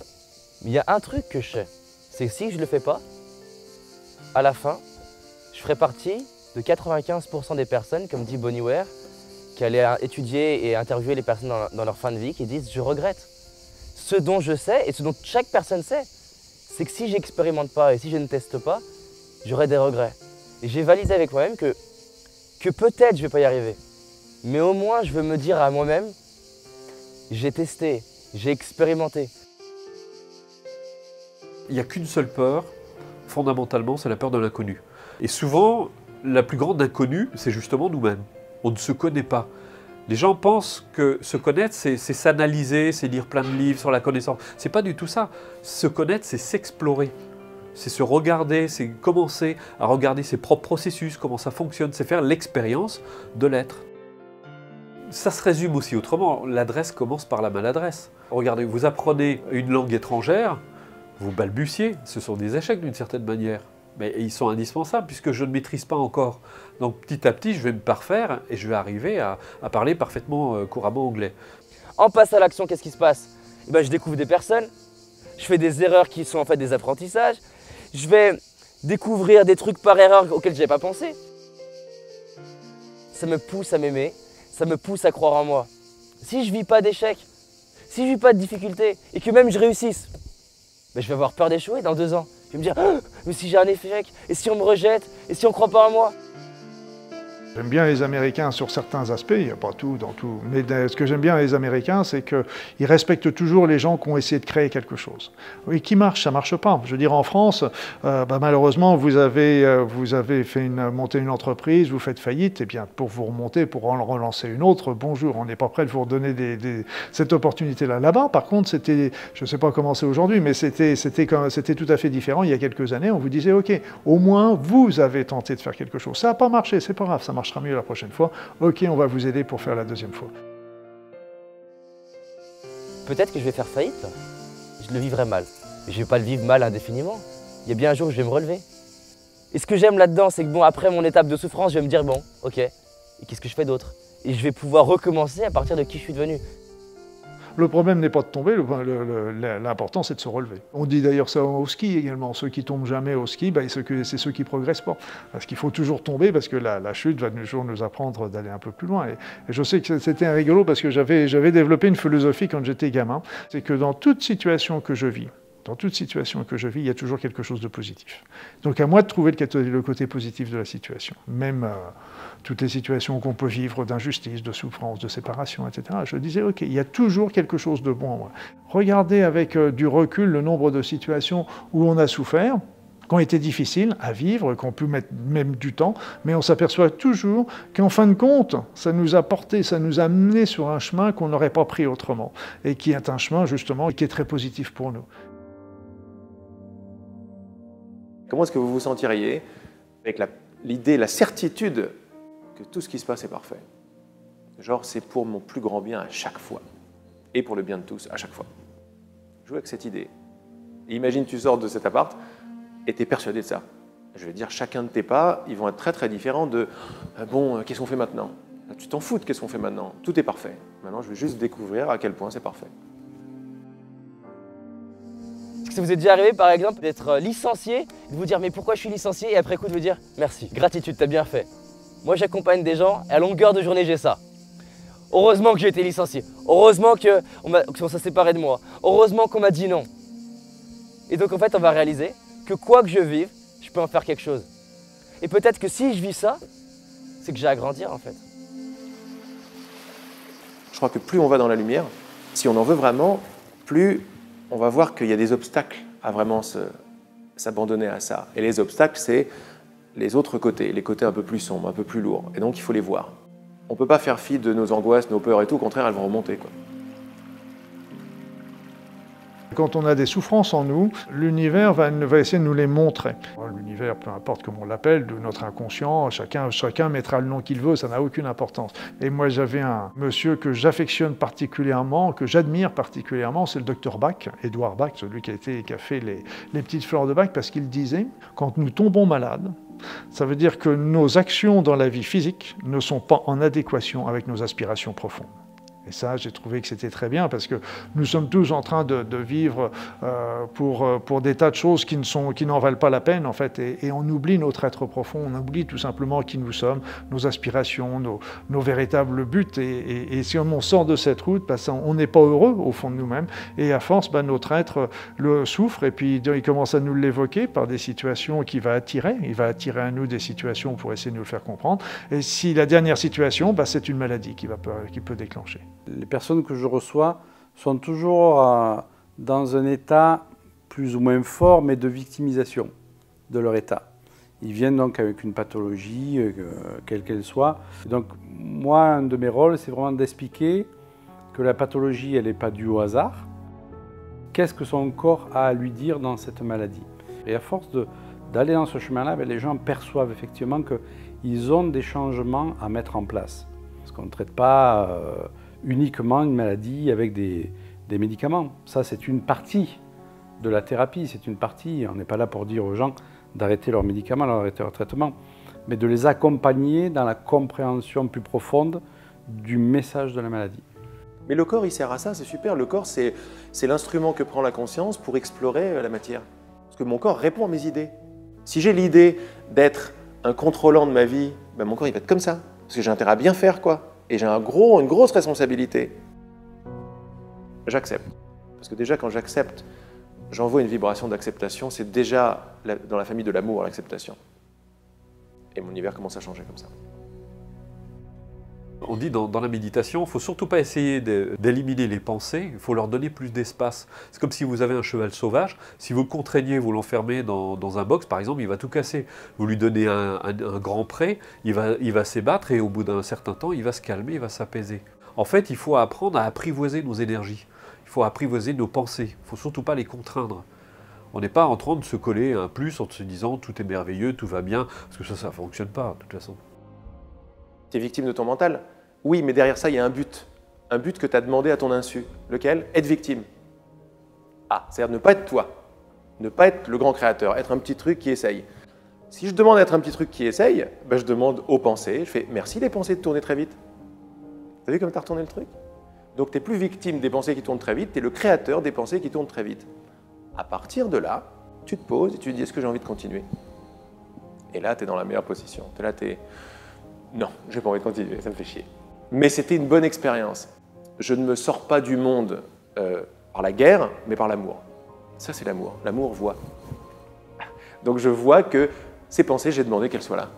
Mais il y a un truc que je sais, c'est que si je ne le fais pas, à la fin, je ferai partie de 95% des personnes, comme dit Bonnie Ware, qui allaient étudier et interviewer les personnes dans leur fin de vie, qui disent « je regrette ». Ce dont je sais, et ce dont chaque personne sait, c'est que si je n'expérimente pas et si je ne teste pas, j'aurai des regrets. Et j'ai validé avec moi-même que peut-être je ne vais pas y arriver. Mais au moins, je veux me dire à moi-même, j'ai testé, j'ai expérimenté. Il n'y a qu'une seule peur, fondamentalement, c'est la peur de l'inconnu. Et souvent, la plus grande inconnue, c'est justement nous-mêmes. On ne se connaît pas. Les gens pensent que se connaître, c'est s'analyser, c'est lire plein de livres sur la connaissance. C'est pas du tout ça. Se connaître, c'est s'explorer. C'est se regarder, c'est commencer à regarder ses propres processus, comment ça fonctionne, c'est faire l'expérience de l'être. Ça se résume aussi autrement, l'adresse commence par la maladresse. Regardez, vous apprenez une langue étrangère, vous balbutiez, ce sont des échecs d'une certaine manière. Mais ils sont indispensables puisque je ne maîtrise pas encore. Donc petit à petit, je vais me parfaire et je vais arriver à parler parfaitement couramment anglais. En passe à l'action, qu'est-ce qui se passe? Je découvre des personnes, je fais des erreurs qui sont en fait des apprentissages, je vais découvrir des trucs par erreur auxquels je n'avais pas pensé. Ça me pousse à m'aimer. Ça me pousse à croire en moi. Si je ne vis pas d'échecs, si je ne vis pas de difficultés et que même je réussisse, je vais avoir peur d'échouer dans 2 ans. Je vais me dire, oh, mais si j'ai un échec, et si on me rejette, et si on ne croit pas en moi? J'aime bien les Américains sur certains aspects, il n'y a pas tout dans tout, mais ce que j'aime bien les Américains, c'est qu'ils respectent toujours les gens qui ont essayé de créer quelque chose. Oui, qui marche, ça ne marche pas. Je veux dire, en France, malheureusement, vous avez monté une entreprise, vous faites faillite, et bien pour vous remonter, pour en relancer une autre, bonjour, on n'est pas prêt de vous redonner cette opportunité-là. Là-bas, par contre, c'était, je ne sais pas comment c'est aujourd'hui, mais c'était tout à fait différent. Il y a quelques années, on vous disait, OK, au moins, vous avez tenté de faire quelque chose. Ça n'a pas marché, c'est pas grave, ça marchera mieux la prochaine fois. OK, on va vous aider pour faire la deuxième fois. Peut-être que je vais faire faillite. Je le vivrai mal. Mais je ne vais pas le vivre mal indéfiniment. Il y a bien un jour où je vais me relever. Et ce que j'aime là-dedans, c'est que bon, après mon étape de souffrance, je vais me dire, bon, OK, et qu'est-ce que je fais d'autre? Et je vais pouvoir recommencer à partir de qui je suis devenu. Le problème n'est pas de tomber, l'important c'est de se relever. On dit d'ailleurs ça au ski également, ceux qui tombent jamais au ski, c'est ceux qui ne progressent pas. Parce qu'il faut toujours tomber, parce que la chute va toujours nous apprendre d'aller un peu plus loin. Et je sais que c'était un rigolo, parce que j'avais développé une philosophie quand j'étais gamin, c'est que dans toute situation que je vis, il y a toujours quelque chose de positif. Donc à moi de trouver le côté positif de la situation. Même toutes les situations qu'on peut vivre d'injustice, de souffrance, de séparation, etc. Je disais, OK, il y a toujours quelque chose de bon en moi. Regardez avec du recul le nombre de situations où on a souffert, qui ont été difficiles à vivre, qu'on peut mettre même du temps, mais on s'aperçoit toujours qu'en fin de compte, ça nous a porté, ça nous a amené sur un chemin qu'on n'aurait pas pris autrement, et qui est un chemin justement qui est très positif pour nous. Comment est-ce que vous vous sentiriez avec l'idée, la certitude que tout ce qui se passe est parfait? Genre, c'est pour mon plus grand bien à chaque fois. Et pour le bien de tous à chaque fois. Joue avec cette idée. Et imagine, tu sors de cet appart et tu es persuadé de ça. Je vais dire, chacun de tes pas, ils vont être très très différents de bon, qu'est-ce qu'on fait maintenant? Tu t'en fous de qu'est-ce qu'on fait maintenant? Tout est parfait. Maintenant, je vais juste découvrir à quel point c'est parfait. Est-ce que ça vous est déjà arrivé, par exemple, d'être licencié, de vous dire mais pourquoi je suis licencié, et après coup de vous dire merci, gratitude, t'as bien fait. Moi j'accompagne des gens, et à longueur de journée j'ai ça. Heureusement que j'ai été licencié, heureusement qu'on s'est séparé de moi, heureusement qu'on m'a dit non. Et donc en fait on va réaliser que quoi que je vive, je peux en faire quelque chose. Et peut-être que si je vis ça, c'est que j'ai à grandir en fait. Je crois que plus on va dans la lumière, si on en veut vraiment, plus on va voir qu'il y a des obstacles à vraiment s'abandonner à ça. Et les obstacles, c'est les autres côtés, les côtés un peu plus sombres, un peu plus lourds. Et donc, il faut les voir. On ne peut pas faire fi de nos angoisses, nos peurs et tout. Au contraire, elles vont remonter, quoi. Quand on a des souffrances en nous, l'univers va essayer de nous les montrer. L'univers, peu importe comment on l'appelle, de notre inconscient, chacun mettra le nom qu'il veut, ça n'a aucune importance. Et moi, j'avais un monsieur que j'affectionne particulièrement, que j'admire particulièrement, c'est le docteur Bach, Édouard Bach, celui qui a fait les petites fleurs de Bach, parce qu'il disait, quand nous tombons malades, ça veut dire que nos actions dans la vie physique ne sont pas en adéquation avec nos aspirations profondes. Et ça, j'ai trouvé que c'était très bien parce que nous sommes tous en train de vivre pour des tas de choses qui n'en valent pas la peine, en fait. Et on oublie notre être profond, on oublie tout simplement qui nous sommes, nos aspirations, nos véritables buts. Et si on sort de cette route, on n'est pas heureux au fond de nous-mêmes. Et à force, notre être le souffre et puis il commence à nous l'évoquer par des situations qu'il va attirer. Il va attirer à nous des situations pour essayer de nous le faire comprendre. Et si la dernière situation, c'est une maladie qui peut déclencher. Les personnes que je reçois sont toujours dans un état plus ou moins fort, mais de victimisation de leur état. Ils viennent donc avec une pathologie, quelle qu'elle soit. Donc moi, un de mes rôles, c'est vraiment d'expliquer que la pathologie, elle n'est pas due au hasard. Qu'est-ce que son corps a à lui dire dans cette maladie? Et à force d'aller dans ce chemin-là, les gens perçoivent effectivement qu'ils ont des changements à mettre en place. Parce qu'on ne traite pas uniquement une maladie avec des médicaments. Ça, c'est une partie de la thérapie, c'est une partie. On n'est pas là pour dire aux gens d'arrêter leurs médicaments, d'arrêter leur traitement, mais de les accompagner dans la compréhension plus profonde du message de la maladie. Mais le corps, il sert à ça, c'est super. Le corps, c'est l'instrument que prend la conscience pour explorer la matière. Parce que mon corps répond à mes idées. Si j'ai l'idée d'être un contrôlant de ma vie, mon corps, il va être comme ça. Parce que j'ai intérêt à bien faire, quoi. Et j'ai une grosse responsabilité. J'accepte. Parce que déjà, quand j'accepte, j'envoie une vibration d'acceptation. C'est déjà dans la famille de l'amour, l'acceptation. Et mon univers commence à changer comme ça. On dit dans la méditation, il ne faut surtout pas essayer d'éliminer les pensées, il faut leur donner plus d'espace. C'est comme si vous avez un cheval sauvage, si vous le contraignez, vous l'enfermez dans un box par exemple, il va tout casser. Vous lui donnez un grand pré, il va s'ébattre et au bout d'un certain temps, il va se calmer, il va s'apaiser. En fait, il faut apprendre à apprivoiser nos énergies, il faut apprivoiser nos pensées, il ne faut surtout pas les contraindre. On n'est pas en train de se coller un plus en se disant tout est merveilleux, tout va bien, parce que ça ne fonctionne pas de toute façon. Tu es victime de ton mental? Oui, mais derrière ça, il y a un but. Un but que tu as demandé à ton insu. Lequel? Être victime. Ah, c'est-à-dire ne pas être toi. Ne pas être le grand créateur. Être un petit truc qui essaye. Si je demande d'être un petit truc qui essaye, ben je demande aux pensées. Je fais merci les pensées de tourner très vite. Vous avez vu comme tu as retourné le truc? Donc tu n'es plus victime des pensées qui tournent très vite, tu es le créateur des pensées qui tournent très vite. À partir de là, tu te poses et tu te dis est-ce que j'ai envie de continuer? Et là, tu es dans la meilleure position. Là, tu es... Non, j'ai pas envie de continuer, ça me fait chier. Mais c'était une bonne expérience. Je ne me sors pas du monde par la guerre, mais par l'amour. Ça, c'est l'amour. L'amour voit. Donc je vois que ces pensées, j'ai demandé qu'elles soient là.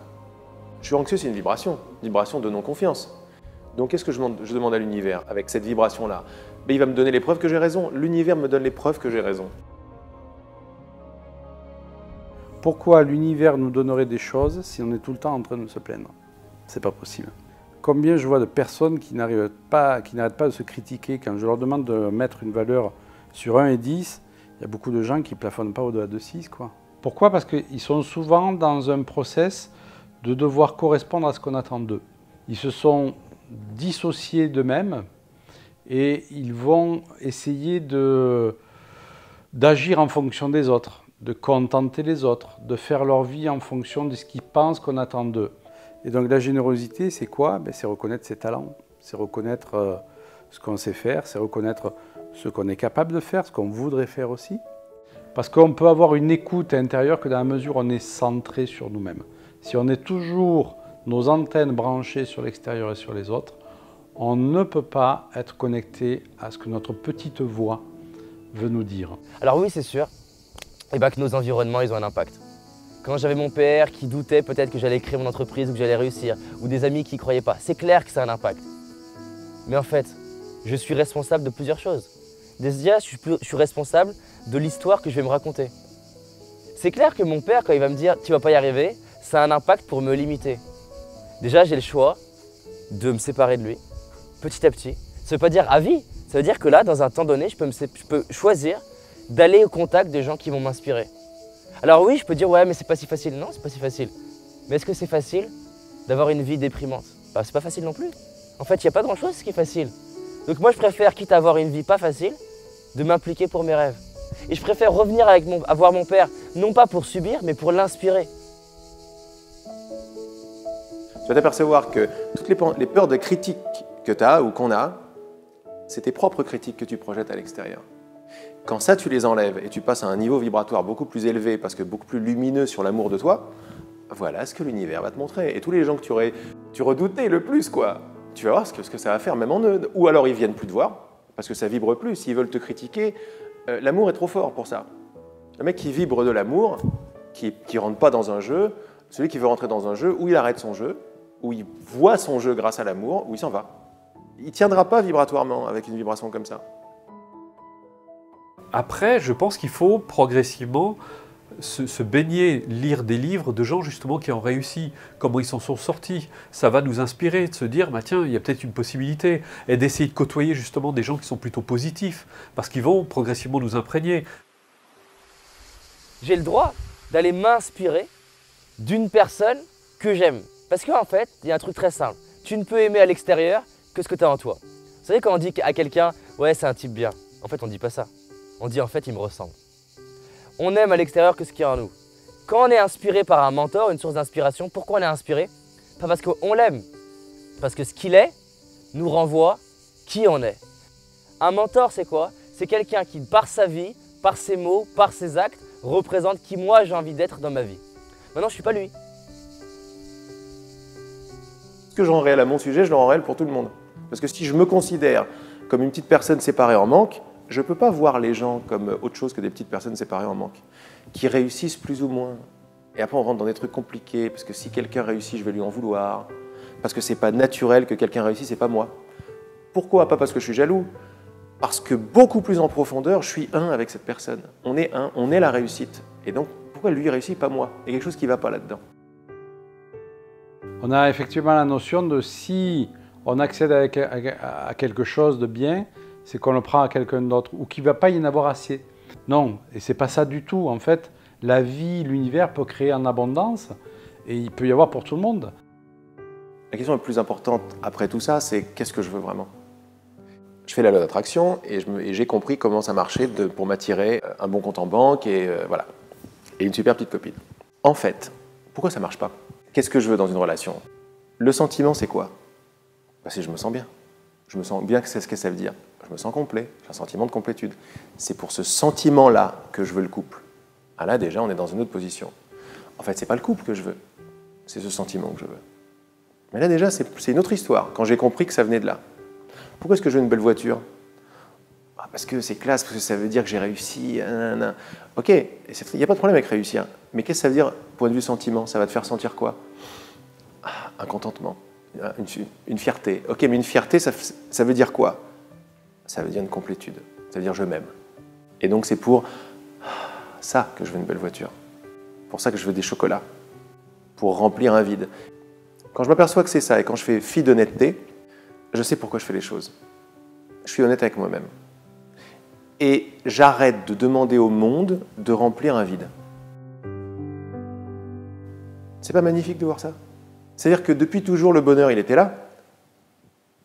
Je suis anxieux, c'est une vibration de non-confiance. Donc qu'est-ce que je demande à l'univers avec cette vibration-là? Il va me donner les preuves que j'ai raison. L'univers me donne les preuves que j'ai raison. Pourquoi l'univers nous donnerait des choses si on est tout le temps en train de se plaindre? C'est pas possible. Combien je vois de personnes qui n'arrêtent pas de se critiquer quand je leur demande de mettre une valeur sur 1 et 10, il y a beaucoup de gens qui ne plafonnent pas au-delà de 6, quoi. Pourquoi? Parce qu'ils sont souvent dans un process de devoir correspondre à ce qu'on attend d'eux. Ils se sont dissociés d'eux-mêmes et ils vont essayer d'agir en fonction des autres, de contenter les autres, de faire leur vie en fonction de ce qu'ils pensent qu'on attend d'eux. Et donc la générosité, c'est quoi? C'est reconnaître ses talents, c'est reconnaître ce qu'on sait faire, c'est reconnaître ce qu'on est capable de faire, ce qu'on voudrait faire aussi. Parce qu'on peut avoir une écoute intérieure que dans la mesure où on est centré sur nous-mêmes. Si on est toujours nos antennes branchées sur l'extérieur et sur les autres, on ne peut pas être connecté à ce que notre petite voix veut nous dire. Alors oui, c'est sûr que nos environnements, ils ont un impact. Quand j'avais mon père qui doutait peut-être que j'allais créer mon entreprise ou que j'allais réussir, ou des amis qui ne croyaient pas, c'est clair que ça a un impact. Mais en fait, je suis responsable de plusieurs choses. Déjà, je suis responsable de l'histoire que je vais me raconter. C'est clair que mon père, quand il va me dire « tu vas pas y arriver », ça a un impact pour me limiter. Déjà, j'ai le choix de me séparer de lui, petit à petit. Ça ne veut pas dire à vie, ça veut dire que là, dans un temps donné, je peux choisir d'aller au contact des gens qui vont m'inspirer. Alors oui, je peux dire, ouais, mais c'est pas si facile. Non, c'est pas si facile. Mais est-ce que c'est facile d'avoir une vie déprimante? C'est pas facile non plus. En fait, il n'y a pas grand-chose qui est facile. Donc moi, je préfère, quitte à avoir une vie pas facile, de m'impliquer pour mes rêves. Et je préfère revenir voir mon père, non pas pour subir, mais pour l'inspirer. Tu vas t'apercevoir que toutes les peurs de critique que tu as ou qu'on a, c'est tes propres critiques que tu projettes à l'extérieur. Quand ça, tu les enlèves et tu passes à un niveau vibratoire beaucoup plus élevé, parce que beaucoup plus lumineux sur l'amour de toi, voilà ce que l'univers va te montrer. Et tous les gens que tu redoutais le plus, quoi, tu vas voir ce que ça va faire, même en eux. Ou alors ils viennent plus te voir, parce que ça vibre plus. S'ils veulent te critiquer, l'amour est trop fort pour ça. Le mec qui vibre de l'amour, qui ne rentre pas dans un jeu, celui qui veut rentrer dans un jeu, où il arrête son jeu, où il voit son jeu grâce à l'amour, où il s'en va. Il ne tiendra pas vibratoirement avec une vibration comme ça. Après, je pense qu'il faut progressivement se baigner, lire des livres de gens justement qui ont réussi, comment ils s'en sont sortis. Ça va nous inspirer de se dire, bah, tiens, il y a peut-être une possibilité, et d'essayer de côtoyer justement des gens qui sont plutôt positifs, parce qu'ils vont progressivement nous imprégner. J'ai le droit d'aller m'inspirer d'une personne que j'aime. Parce qu'en fait, il y a un truc très simple. Tu ne peux aimer à l'extérieur que ce que tu as en toi. Vous savez quand on dit à quelqu'un, ouais, c'est un type bien. En fait, on ne dit pas ça. On dit en fait, il me ressemble. On aime à l'extérieur que ce qu'il y a en nous. Quand on est inspiré par un mentor, une source d'inspiration, pourquoi on est inspiré? Pas parce qu'on l'aime, parce que ce qu'il est nous renvoie qui on est. Un mentor, c'est quoi? C'est quelqu'un qui, par sa vie, par ses mots, par ses actes, représente qui moi j'ai envie d'être dans ma vie. Maintenant, je ne suis pas lui. Ce que je rends réel à mon sujet, je le rends réel pour tout le monde. Parce que si je me considère comme une petite personne séparée en manque, je ne peux pas voir les gens comme autre chose que des petites personnes séparées en manque, qui réussissent plus ou moins. Et après, on rentre dans des trucs compliqués, parce que si quelqu'un réussit, je vais lui en vouloir. Parce que c'est pas naturel que quelqu'un réussisse, c'est pas moi. Pourquoi? Pas parce que je suis jaloux. Parce que beaucoup plus en profondeur, je suis un avec cette personne. On est un, on est la réussite. Et donc, pourquoi lui réussit, pas moi? Il y a quelque chose qui ne va pas là-dedans. On a effectivement la notion de si on accède à quelque chose de bien, c'est qu'on le prend à quelqu'un d'autre ou qu'il ne va pas y en avoir assez. Non, et c'est pas ça du tout. En fait, la vie, l'univers peut créer en abondance et il peut y avoir pour tout le monde. La question la plus importante après tout ça, c'est qu'est-ce que je veux vraiment? Je fais la loi d'attraction et j'ai compris comment ça marchait pour m'attirer un bon compte en banque et voilà. Et une super petite copine. En fait, pourquoi ça ne marche pas? Qu'est-ce que je veux dans une relation? Le sentiment, c'est quoi? C'est je me sens bien. Je me sens bien, c'est ce que ça veut dire. Je me sens complet, j'ai un sentiment de complétude. C'est pour ce sentiment-là que je veux le couple. Ah là, déjà, on est dans une autre position. En fait, c'est pas le couple que je veux, c'est ce sentiment que je veux. Mais là, déjà, c'est une autre histoire, quand j'ai compris que ça venait de là. Pourquoi est-ce que je veux une belle voiture? Parce que c'est classe, parce que ça veut dire que j'ai réussi. Nanana. Ok, il n'y a pas de problème avec réussir. Mais qu'est-ce que ça veut dire, point de vue sentiment? Ça va te faire sentir quoi? Un contentement, une fierté. Ok, mais une fierté, ça veut dire quoi? Ça veut dire une complétude. Ça veut dire je m'aime. Et donc c'est pour ça que je veux une belle voiture. Pour ça que je veux des chocolats. Pour remplir un vide. Quand je m'aperçois que c'est ça, et quand je fais fi d'honnêteté, je sais pourquoi je fais les choses. Je suis honnête avec moi-même. Et j'arrête de demander au monde de remplir un vide. C'est pas magnifique de voir ça? C'est-à-dire que depuis toujours, le bonheur, il était là,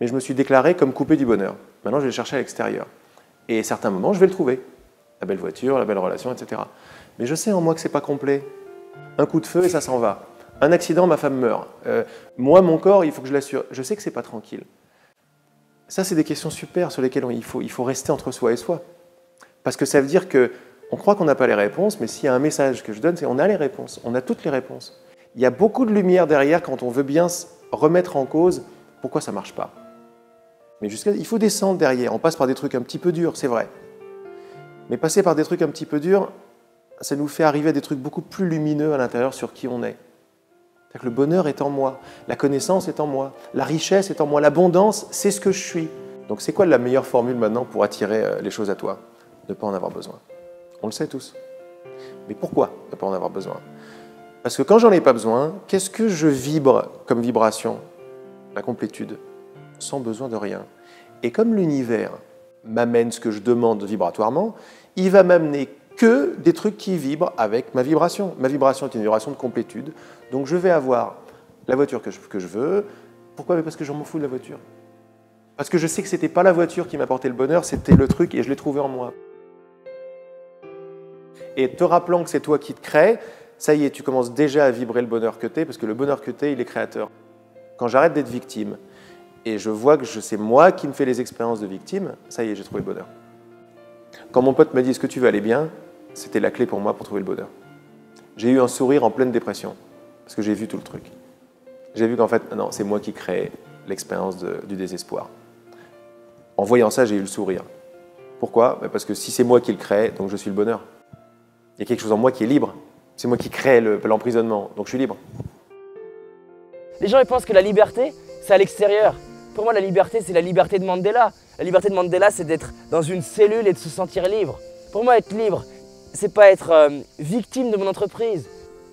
mais je me suis déclaré comme coupé du bonheur. Maintenant, je vais le chercher à l'extérieur. Et à certains moments, je vais le trouver. La belle voiture, la belle relation, etc. Mais je sais en moi que c'est pas complet. Un coup de feu et ça s'en va. Un accident, ma femme meurt. Moi, mon corps, il faut que je l'assure. Je sais que c'est pas tranquille. Ça, c'est des questions super sur lesquelles il faut rester entre soi et soi. Parce que ça veut dire qu'on croit qu'on n'a pas les réponses, mais s'il y a un message que je donne, c'est qu'on a les réponses, on a toutes les réponses. Il y a beaucoup de lumière derrière quand on veut bien remettre en cause pourquoi ça ne marche pas. Mais il faut descendre derrière, on passe par des trucs un petit peu durs, c'est vrai. Mais passer par des trucs un petit peu durs, ça nous fait arriver à des trucs beaucoup plus lumineux à l'intérieur sur qui on est. C'est-à-dire que le bonheur est en moi, la connaissance est en moi, la richesse est en moi, l'abondance, c'est ce que je suis. Donc c'est quoi la meilleure formule maintenant pour attirer les choses à toi? Ne pas en avoir besoin. On le sait tous. Mais pourquoi ne pas en avoir besoin? Parce que quand j'en ai pas besoin, qu'est-ce que je vibre comme vibration? La complétude, sans besoin de rien. Et comme l'univers m'amène ce que je demande vibratoirement, il va m'amener que des trucs qui vibrent avec ma vibration. Ma vibration est une vibration de complétude, donc je vais avoir la voiture que je veux. Pourquoi? Parce que je m'en fous de la voiture. Parce que je sais que ce n'était pas la voiture qui m'apportait le bonheur, c'était le truc et je l'ai trouvé en moi. Et te rappelant que c'est toi qui te crée, ça y est, tu commences déjà à vibrer le bonheur que tu es, parce que le bonheur que tu es, il est créateur. Quand j'arrête d'être victime, et je vois que c'est moi qui me fais les expériences de victime, ça y est, j'ai trouvé le bonheur. Quand mon pote m'a dit « Est-ce que tu veux aller bien ?», c'était la clé pour moi pour trouver le bonheur. J'ai eu un sourire en pleine dépression, parce que j'ai vu tout le truc. J'ai vu qu'en fait, non, c'est moi qui crée l'expérience du désespoir. En voyant ça, j'ai eu le sourire. Pourquoi? Parce que si c'est moi qui le crée, donc je suis le bonheur. Il y a quelque chose en moi qui est libre. C'est moi qui crée l'emprisonnement, donc je suis libre. Les gens ils pensent que la liberté, c'est à l'extérieur. Pour moi, la liberté, c'est la liberté de Mandela. La liberté de Mandela, c'est d'être dans une cellule et de se sentir libre. Pour moi, être libre, c'est pas être victime de mon entreprise.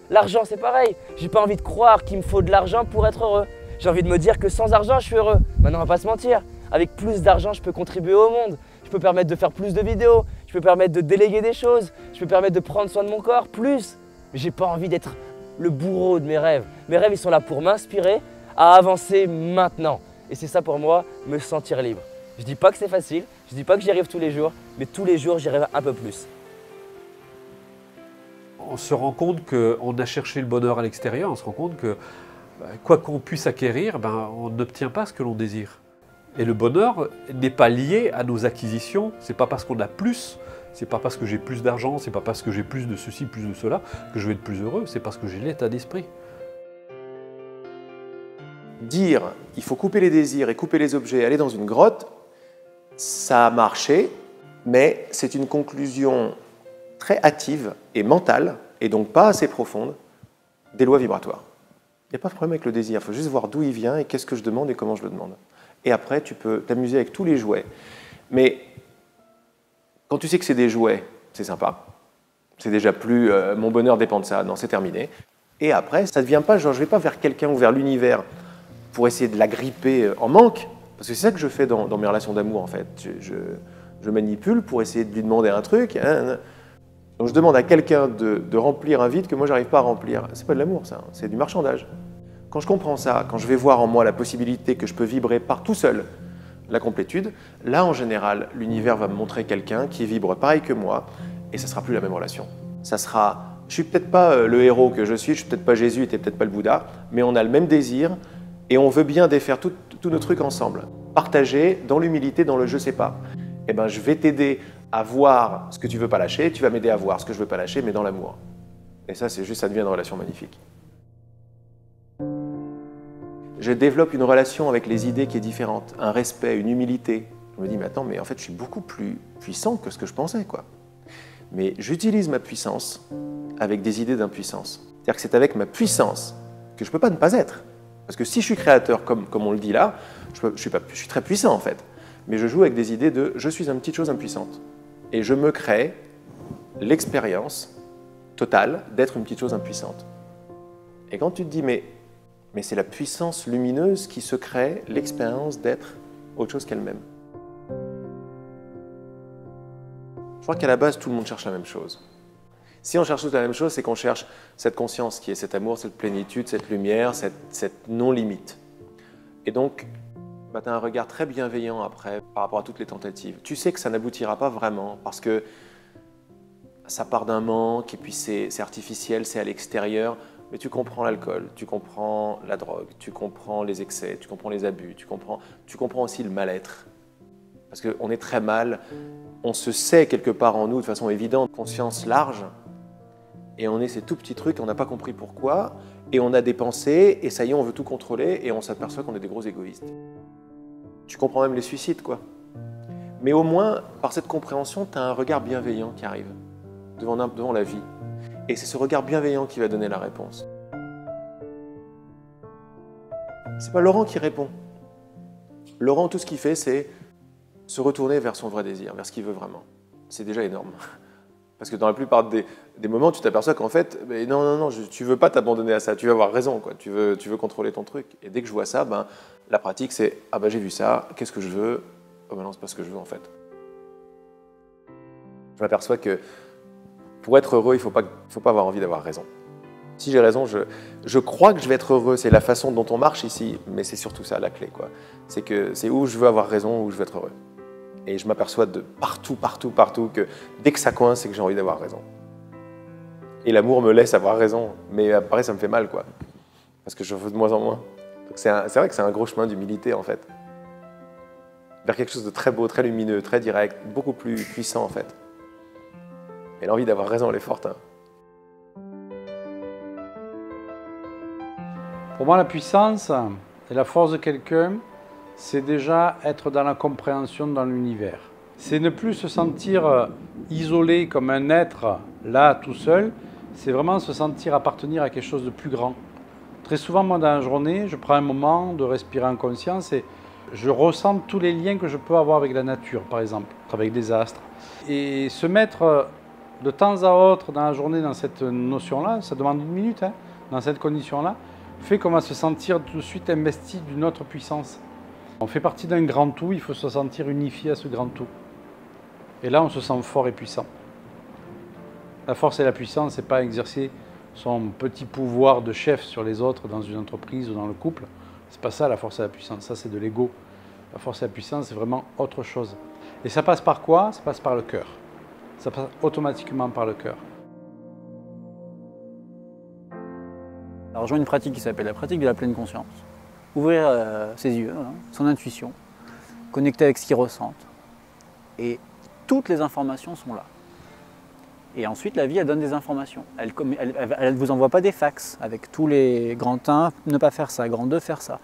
L'argent, c'est pareil. J'ai pas envie de croire qu'il me faut de l'argent pour être heureux. J'ai envie de me dire que sans argent, je suis heureux. Maintenant, on va pas se mentir. Avec plus d'argent, je peux contribuer au monde. Je peux permettre de faire plus de vidéos. Je peux permettre de déléguer des choses. Je peux permettre de prendre soin de mon corps, plus. Mais j'ai pas envie d'être le bourreau de mes rêves. Mes rêves, ils sont là pour m'inspirer à avancer maintenant. Et c'est ça pour moi, me sentir libre. Je dis pas que c'est facile, je dis pas que j'y arrive tous les jours, mais tous les jours, j'y arrive un peu plus. On se rend compte qu'on a cherché le bonheur à l'extérieur, on se rend compte que quoi qu'on puisse acquérir, on n'obtient pas ce que l'on désire. Et le bonheur n'est pas lié à nos acquisitions, c'est pas parce qu'on a plus, c'est pas parce que j'ai plus d'argent, c'est pas parce que j'ai plus de ceci, plus de cela, que je vais être plus heureux, c'est parce que j'ai l'état d'esprit. Dire il faut couper les désirs et couper les objets, aller dans une grotte, ça a marché, mais c'est une conclusion très hâtive et mentale, et donc pas assez profonde, des lois vibratoires. Il n'y a pas de problème avec le désir, il faut juste voir d'où il vient et qu'est-ce que je demande et comment je le demande. Et après, tu peux t'amuser avec tous les jouets. Mais quand tu sais que c'est des jouets, c'est sympa. C'est déjà plus mon bonheur dépend de ça, non, c'est terminé. Et après, ça ne devient pas genre je ne vais pas vers quelqu'un ou vers l'univers pour essayer de l'agripper en manque, parce que c'est ça que je fais dans mes relations d'amour en fait. Je manipule pour essayer de lui demander un truc. Donc je demande à quelqu'un de remplir un vide que moi j'arrive pas à remplir. C'est pas de l'amour ça, c'est du marchandage. Quand je comprends ça, quand je vais voir en moi la possibilité que je peux vibrer par tout seul la complétude, là en général l'univers va me montrer quelqu'un qui vibre pareil que moi et ça sera plus la même relation. Ça sera, je suis peut-être pas le héros que je suis peut-être pas Jésus et t'es peut-être pas le Bouddha, mais on a le même désir et on veut bien défaire tous nos trucs ensemble. Partager dans l'humilité, dans le je sais pas. Eh ben je vais t'aider à voir ce que tu veux pas lâcher, tu vas m'aider à voir ce que je veux pas lâcher, mais dans l'amour. Et ça, c'est juste, ça devient une relation magnifique. Je développe une relation avec les idées qui est différente, un respect, une humilité. Je me dis, mais attends, mais en fait, je suis beaucoup plus puissant que ce que je pensais, quoi. Mais j'utilise ma puissance avec des idées d'impuissance. C'est-à-dire que c'est avec ma puissance que je ne peux pas ne pas être. Parce que si je suis créateur, comme on le dit là, je suis très puissant, en fait. Mais je joue avec des idées de « je suis une petite chose impuissante ». Et je me crée l'expérience totale d'être une petite chose impuissante. Et quand tu te dis « mais c'est la puissance lumineuse qui se crée l'expérience d'être autre chose qu'elle-même ». Je crois qu'à la base, tout le monde cherche la même chose. Si on cherche toute la même chose, c'est qu'on cherche cette conscience qui est cet amour, cette plénitude, cette lumière, cette non-limite. Et donc, tu as un regard très bienveillant après par rapport à toutes les tentatives. Tu sais que ça n'aboutira pas vraiment parce que ça part d'un manque et puis c'est artificiel, c'est à l'extérieur. Mais tu comprends l'alcool, tu comprends la drogue, tu comprends les excès, tu comprends les abus, tu comprends aussi le mal-être. Parce qu'on est très mal, on se sait quelque part en nous de façon évidente, conscience large, et on est ces tout petits trucs, on n'a pas compris pourquoi, et on a des pensées, et ça y est, on veut tout contrôler, et on s'aperçoit qu'on est des gros égoïstes. Tu comprends même les suicides, quoi. Mais au moins, par cette compréhension, tu as un regard bienveillant qui arrive devant la vie. Et c'est ce regard bienveillant qui va donner la réponse. C'est pas Laurent qui répond. Laurent, tout ce qu'il fait, c'est se retourner vers son vrai désir, vers ce qu'il veut vraiment. C'est déjà énorme. Parce que dans la plupart des moments, tu t'aperçois qu'en fait, non, tu veux pas t'abandonner à ça, tu veux avoir raison, quoi. Tu veux contrôler ton truc. Et dès que je vois ça, la pratique, c'est « Ah j'ai vu ça, qu'est-ce que je veux ?» Oh non, c'est pas ce que je veux en fait. Je m'aperçois que pour être heureux, il faut pas avoir envie d'avoir raison. Si j'ai raison, je crois que je vais être heureux, c'est la façon dont on marche ici, mais c'est surtout ça la clé, quoi. C'est où je veux avoir raison, où je veux être heureux. Et je m'aperçois de partout que dès que ça coince, c'est que j'ai envie d'avoir raison. Et l'amour me laisse avoir raison, mais après ça me fait mal, quoi. Parce que je veux de moins en moins. Donc c'est vrai que c'est un gros chemin d'humilité, en fait. Vers quelque chose de très beau, très lumineux, très direct, beaucoup plus puissant, en fait. Et l'envie d'avoir raison, elle est forte. Hein. Pour moi, la puissance et la force de quelqu'un, c'est déjà être dans la compréhension dans l'univers. C'est ne plus se sentir isolé comme un être là, tout seul. C'est vraiment se sentir appartenir à quelque chose de plus grand. Très souvent, moi, dans la journée, je prends un moment de respirer en conscience et je ressens tous les liens que je peux avoir avec la nature, par exemple, avec des astres. Et se mettre de temps à autre dans la journée dans cette notion-là, ça demande une minute, hein, dans cette condition-là, fait qu'on va se sentir tout de suite investi d'une autre puissance. On fait partie d'un grand tout, il faut se sentir unifié à ce grand tout. Et là, on se sent fort et puissant. La force et la puissance, ce n'est pas exercer son petit pouvoir de chef sur les autres dans une entreprise ou dans le couple. C'est pas ça la force et la puissance, ça c'est de l'ego. La force et la puissance, c'est vraiment autre chose. Et ça passe par quoi? Ça passe par le cœur. Ça passe automatiquement par le cœur. Alors, rejoins une pratique qui s'appelle la pratique de la pleine conscience. Ouvrir ses yeux, son intuition, connecter avec ce qu'il ressent. Et toutes les informations sont là. Et ensuite, la vie, elle donne des informations. Elle ne vous envoie pas des fax avec tous les grands 1, ne pas faire ça, grand 2, faire ça.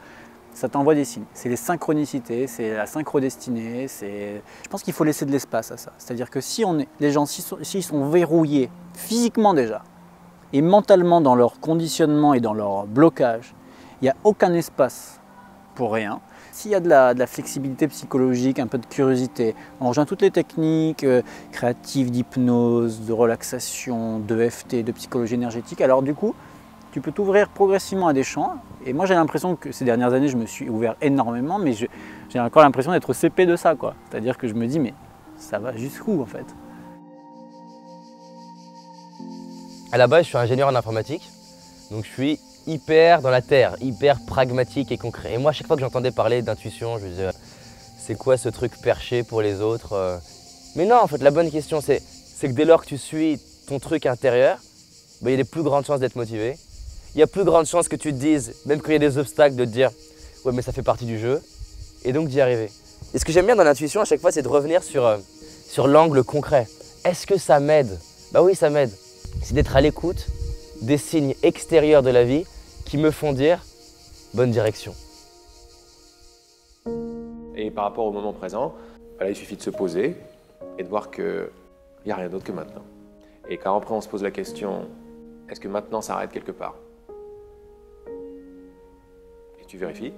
Ça t'envoie des signes. C'est les synchronicités, c'est la synchrodestinée. Je pense qu'il faut laisser de l'espace à ça. C'est-à-dire que si les gens s'ils sont verrouillés physiquement déjà, Et mentalement, dans leur conditionnement et dans leur blocage, il n'y a aucun espace pour rien. S'il y a de la flexibilité psychologique, un peu de curiosité, on rejoint toutes les techniques créatives d'hypnose, de relaxation, de FT, de psychologie énergétique. Alors du coup, tu peux t'ouvrir progressivement à des champs. Et moi, j'ai l'impression que ces dernières années, je me suis ouvert énormément, mais j'ai encore l'impression d'être CP de ça, quoi. C'est-à-dire que je me dis, mais ça va jusqu'où, en fait? À la base, je suis ingénieur en informatique, donc je suis hyper dans la terre, hyper pragmatique et concret. Et moi, à chaque fois que j'entendais parler d'intuition, je me disais, c'est quoi ce truc perché pour les autres? Mais non, en fait, la bonne question, c'est que dès lors que tu suis ton truc intérieur, il y a des plus grandes chances d'être motivé. Il y a plus grandes chances que tu te dises, même quand il y a des obstacles, de te dire « ouais, mais ça fait partie du jeu », et donc d'y arriver. Et ce que j'aime bien dans l'intuition à chaque fois, c'est de revenir sur l'angle concret. Est-ce que ça m'aide? Bah oui, ça m'aide. C'est d'être à l'écoute des signes extérieurs de la vie qui me font dire « bonne direction ». Et par rapport au moment présent, voilà, il suffit de se poser et de voir qu'il n'y a rien d'autre que maintenant. Et quand après on se pose la question « est-ce que maintenant ça arrête quelque part ?» Et tu vérifies.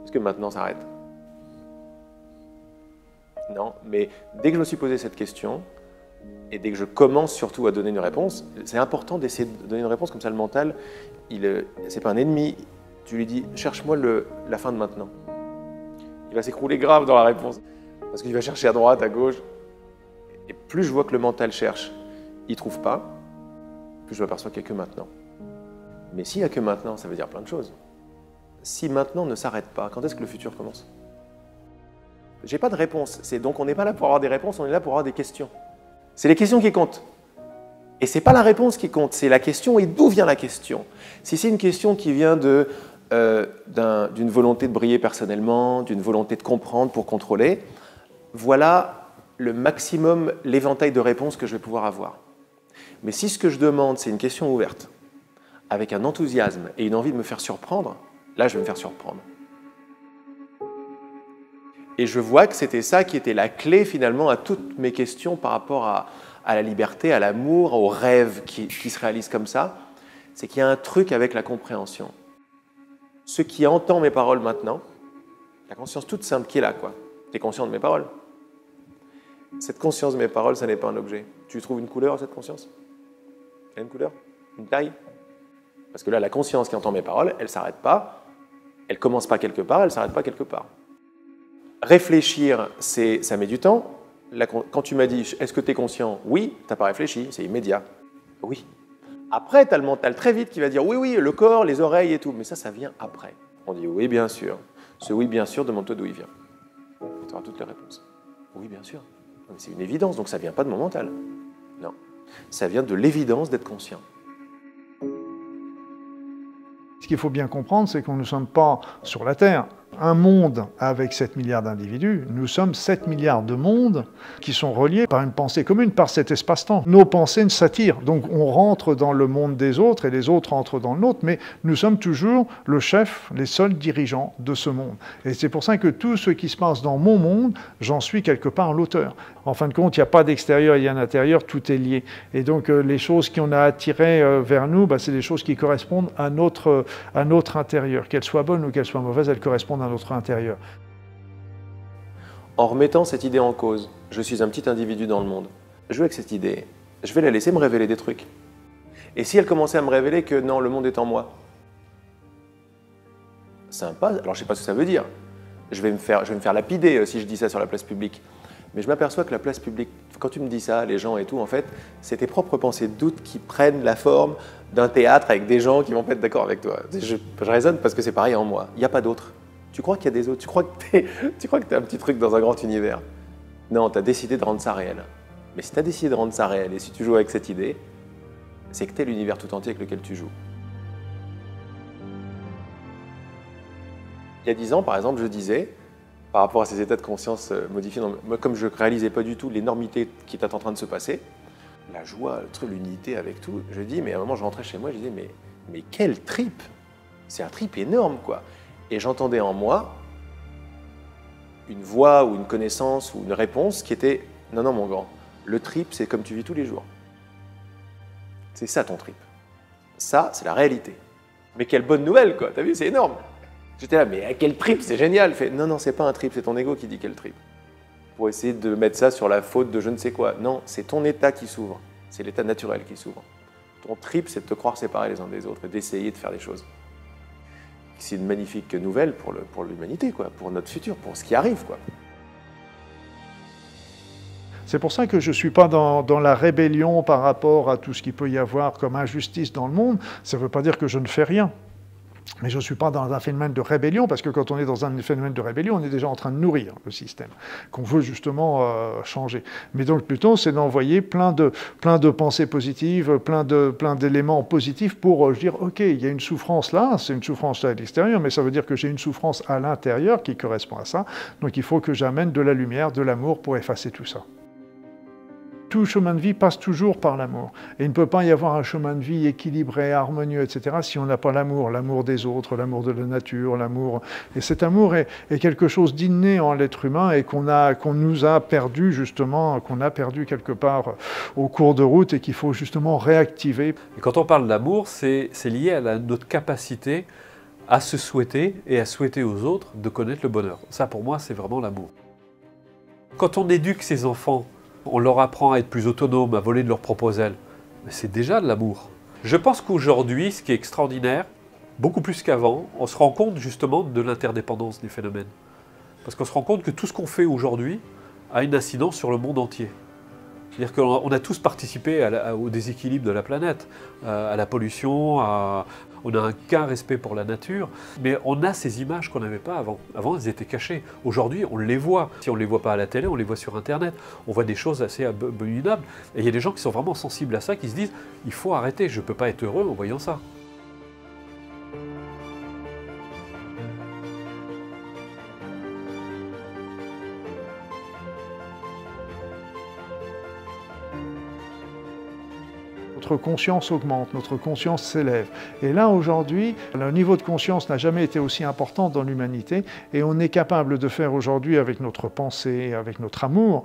Est-ce que maintenant ça arrête? Non, mais dès que je me suis posé cette question, et dès que je commence surtout à donner une réponse, c'est important d'essayer de donner une réponse, comme ça le mental, c'est pas un ennemi. Tu lui dis, cherche-moi la fin de maintenant. Il va s'écrouler grave dans la réponse, parce qu'il va chercher à droite, à gauche. Et plus je vois que le mental cherche, il ne trouve pas, plus je m'aperçois qu'il n'y a que maintenant. Mais s'il n'y a que maintenant, ça veut dire plein de choses. Si maintenant ne s'arrête pas, quand est-ce que le futur commence? J'ai pas de réponse. Donc on n'est pas là pour avoir des réponses, on est là pour avoir des questions. C'est les questions qui comptent. Et ce n'est pas la réponse qui compte, c'est la question et d'où vient la question. Si c'est une question qui vient d'une volonté de briller personnellement, d'une volonté de comprendre pour contrôler, voilà le maximum, l'éventail de réponses que je vais pouvoir avoir. Mais si ce que je demande, c'est une question ouverte, avec un enthousiasme et une envie de me faire surprendre, là, je vais me faire surprendre. Et je vois que c'était ça qui était la clé, finalement, à toutes mes questions par rapport à la liberté, à l'amour, aux rêves qui se réalisent comme ça. C'est qu'il y a un truc avec la compréhension. Ce qui entend mes paroles maintenant, la conscience toute simple qui est là, quoi. Tu es conscient de mes paroles. Cette conscience de mes paroles, ça n'est pas un objet. Tu trouves une couleur à cette conscience? Il y a une couleur? Une taille? Parce que là, la conscience qui entend mes paroles, elle ne s'arrête pas. Elle ne commence pas quelque part, elle ne s'arrête pas quelque part. Réfléchir, ça met du temps. Là, quand tu m'as dit, est-ce que tu es conscient? Oui, tu n'as pas réfléchi, c'est immédiat. Oui. Après, tu as le mental très vite qui va dire, oui, oui, le corps, les oreilles et tout. Mais ça vient après. On dit, oui, bien sûr. Ce oui, bien sûr, demande-toi d'où il vient. Tu auras toutes les réponses. Oui, bien sûr. C'est une évidence, donc ça ne vient pas de mon mental. Non. Ça vient de l'évidence d'être conscient. Ce qu'il faut bien comprendre, c'est qu'on ne sommes pas sur la Terre. Un monde avec 7 milliards d'individus, nous sommes 7 milliards de mondes qui sont reliés par une pensée commune, par cet espace-temps. Nos pensées ne s'attirent, donc on rentre dans le monde des autres et les autres entrent dans le nôtre, mais nous sommes toujours le chef, les seuls dirigeants de ce monde. Et c'est pour ça que tout ce qui se passe dans mon monde, j'en suis quelque part l'auteur. En fin de compte, il n'y a pas d'extérieur, il y a un intérieur, tout est lié. Et donc les choses qu'on a attirées vers nous, c'est des choses qui correspondent à notre intérieur. Qu'elles soient bonnes ou qu'elles soient mauvaises, elles correspondent à notre intérieur. En remettant cette idée en cause, je suis un petit individu dans le monde. Je joue avec cette idée, je vais la laisser me révéler des trucs. Et si elle commençait à me révéler que non, le monde est en moi, sympa, alors je ne sais pas ce que ça veut dire. Je vais me faire lapider si je dis ça sur la place publique. Mais je m'aperçois que la place publique, quand tu me dis ça, les gens et tout, en fait, c'est tes propres pensées de doute qui prennent la forme d'un théâtre avec des gens qui vont pas être d'accord avec toi. Je raisonne parce que c'est pareil en moi. Il n'y a pas d'autres. Tu crois qu'il y a des autres? Tu crois que tu es un petit truc dans un grand univers? Non, tu as décidé de rendre ça réel. Mais si tu as décidé de rendre ça réel et si tu joues avec cette idée, c'est que tu es l'univers tout entier avec lequel tu joues. Il y a 10 ans, par exemple, je disais, par rapport à ces états de conscience modifiés, moi, comme je ne réalisais pas du tout l'énormité qui était en train de se passer, la joie, l'unité avec tout, je dis, mais à un moment, je rentrais chez moi, je disais, mais quel trip! C'est un trip énorme, quoi. Et j'entendais en moi une voix ou une connaissance ou une réponse qui était « Non, non, mon grand, le trip, c'est comme tu vis tous les jours. C'est ça ton trip. Ça, c'est la réalité. Mais quelle bonne nouvelle, quoi. T'as vu, c'est énorme. J'étais là, mais quel trip, c'est génial. Fait, non, non, c'est pas un trip, c'est ton ego qui dit quel trip. Pour essayer de mettre ça sur la faute de je ne sais quoi. Non, c'est ton état qui s'ouvre. C'est l'état naturel qui s'ouvre. Ton trip, c'est de te croire séparés les uns des autres et d'essayer de faire des choses. C'est une magnifique nouvelle pour l'humanité, quoi, pour notre futur, pour ce qui arrive, quoi. C'est pour ça que je ne suis pas dans la rébellion par rapport à tout ce qu'il peut y avoir comme injustice dans le monde. Ça ne veut pas dire que je ne fais rien. Mais je ne suis pas dans un phénomène de rébellion, parce que quand on est dans un phénomène de rébellion, on est déjà en train de nourrir le système, qu'on veut justement changer. Mais donc plutôt, c'est d'envoyer plein de pensées positives, plein d'éléments positifs pour dire, ok, il y a une souffrance là, c'est une souffrance là à l'extérieur, mais ça veut dire que j'ai une souffrance à l'intérieur qui correspond à ça. Donc il faut que j'amène de la lumière, de l'amour pour effacer tout ça. Tout chemin de vie passe toujours par l'amour. Et il ne peut pas y avoir un chemin de vie équilibré, harmonieux, etc., si on n'a pas l'amour, l'amour des autres, l'amour de la nature, l'amour... Et cet amour est quelque chose d'inné en l'être humain et qu'on nous a perdu, justement, qu'on a perdu quelque part au cours de route et qu'il faut justement réactiver. Et quand on parle d'amour, c'est lié à notre capacité à se souhaiter et à souhaiter aux autres de connaître le bonheur. Ça, pour moi, c'est vraiment l'amour. Quand on éduque ses enfants, on leur apprend à être plus autonomes, à voler de leurs propres ailes. Mais c'est déjà de l'amour. Je pense qu'aujourd'hui, ce qui est extraordinaire, beaucoup plus qu'avant, on se rend compte justement de l'interdépendance des phénomènes. Parce qu'on se rend compte que tout ce qu'on fait aujourd'hui a une incidence sur le monde entier. C'est-à-dire qu'on a tous participé au déséquilibre de la planète, à la pollution, on n'a qu'un respect pour la nature, mais on a ces images qu'on n'avait pas avant. Avant, elles étaient cachées. Aujourd'hui, on les voit. Si on ne les voit pas à la télé, on les voit sur Internet. On voit des choses assez abominables. Et il y a des gens qui sont vraiment sensibles à ça, qui se disent « il faut arrêter, je ne peux pas être heureux en voyant ça ». Notre conscience augmente, notre conscience s'élève. Et là, aujourd'hui, le niveau de conscience n'a jamais été aussi important dans l'humanité et on est capable de faire aujourd'hui, avec notre pensée, avec notre amour,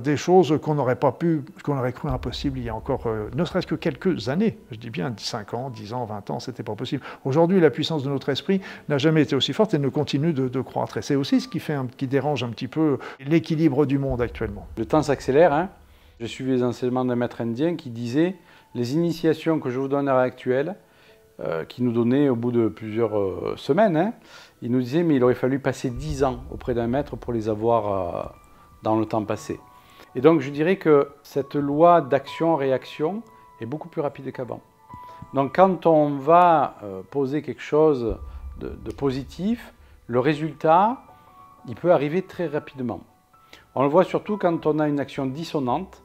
des choses qu'on n'aurait pas pu, qu'on aurait cru impossible il y a encore, ne serait-ce que quelques années. Je dis bien 5 ans, 10 ans, 20 ans, c'était pas possible. Aujourd'hui, la puissance de notre esprit n'a jamais été aussi forte et ne continue de croître. Et c'est aussi ce qui dérange un petit peu l'équilibre du monde actuellement. Le temps s'accélère, hein. Je suivais les enseignements d'un maître indien qui disait « Les initiations que je vous donne à l'heure actuelle, qui nous donnait au bout de plusieurs semaines, hein, il nous disait « mais il aurait fallu passer 10 ans auprès d'un maître pour les avoir dans le temps passé ». Et donc je dirais que cette loi d'action-réaction est beaucoup plus rapide qu'avant. Donc quand on va poser quelque chose de positif, le résultat, il peut arriver très rapidement. On le voit surtout quand on a une action dissonante.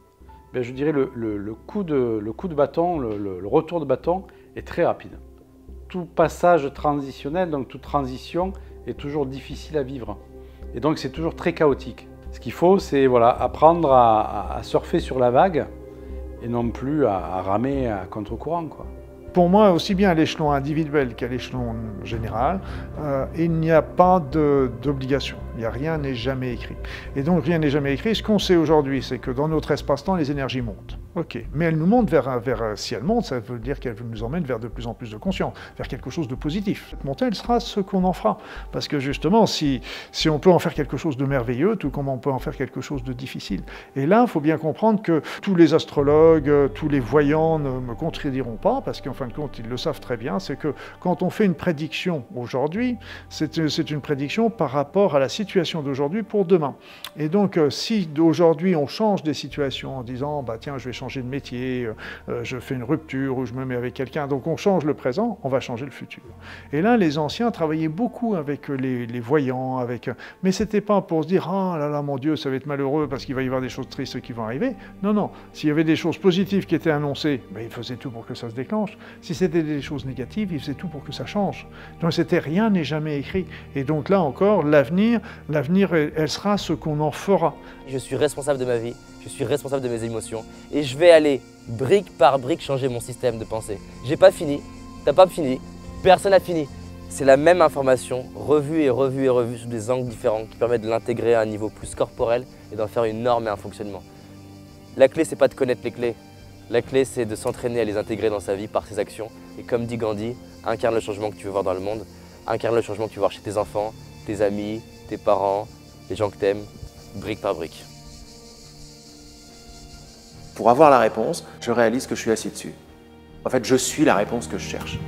Ben, je dirais le coup de bâton, le retour de bâton est très rapide. Tout passage transitionnel, donc toute transition, est toujours difficile à vivre. Et donc c'est toujours très chaotique. Ce qu'il faut, c'est voilà, apprendre à surfer sur la vague et non plus à ramer à contre-courant, quoi. Pour moi, aussi bien à l'échelon individuel qu'à l'échelon général, il n'y a pas d'obligation. Rien n'est jamais écrit. Et donc, rien n'est jamais écrit. Ce qu'on sait aujourd'hui, c'est que dans notre espace-temps, les énergies montent. Ok, mais elles nous montent si elles montent, ça veut dire qu'elles nous emmènent vers de plus en plus de conscience, vers quelque chose de positif. Cette montée, elle sera ce qu'on en fera. Parce que justement, si on peut en faire quelque chose de merveilleux, tout comme on peut en faire quelque chose de difficile. Et là, il faut bien comprendre que tous les astrologues, tous les voyants ne me contrediront pas, parce qu'en fin de compte, ils le savent très bien, c'est que quand on fait une prédiction aujourd'hui, c'est une prédiction par rapport à la situation d'aujourd'hui pour demain. Et donc, si aujourd'hui on change des situations en disant, bah tiens, je vais changer de métier, je fais une rupture ou je me mets avec quelqu'un, donc on change le présent, on va changer le futur. Et là, les anciens travaillaient beaucoup avec les voyants, mais c'était pas pour se dire, ah là là, mon Dieu, ça va être malheureux parce qu'il va y avoir des choses tristes qui vont arriver. Non, non, s'il y avait des choses positives qui étaient annoncées, ben, ils faisaient tout pour que ça se déclenche. Si c'était des choses négatives, ils faisaient tout pour que ça change. Donc rien n'est jamais écrit. Et donc là encore, l'avenir, elle sera ce qu'on en fera. Je suis responsable de ma vie, je suis responsable de mes émotions et je vais aller brique par brique changer mon système de pensée. J'ai pas fini, t'as pas fini, personne n'a fini. C'est la même information, revue et revue et revue sous des angles différents qui permettent de l'intégrer à un niveau plus corporel et d'en faire une norme et un fonctionnement. La clé, c'est pas de connaître les clés. La clé, c'est de s'entraîner à les intégrer dans sa vie par ses actions. Et comme dit Gandhi, incarne le changement que tu veux voir dans le monde, incarne le changement que tu veux voir chez tes enfants, tes amis, tes parents, les gens que tu aimes, brique par brique. Pour avoir la réponse, je réalise que je suis assis dessus. En fait, je suis la réponse que je cherche.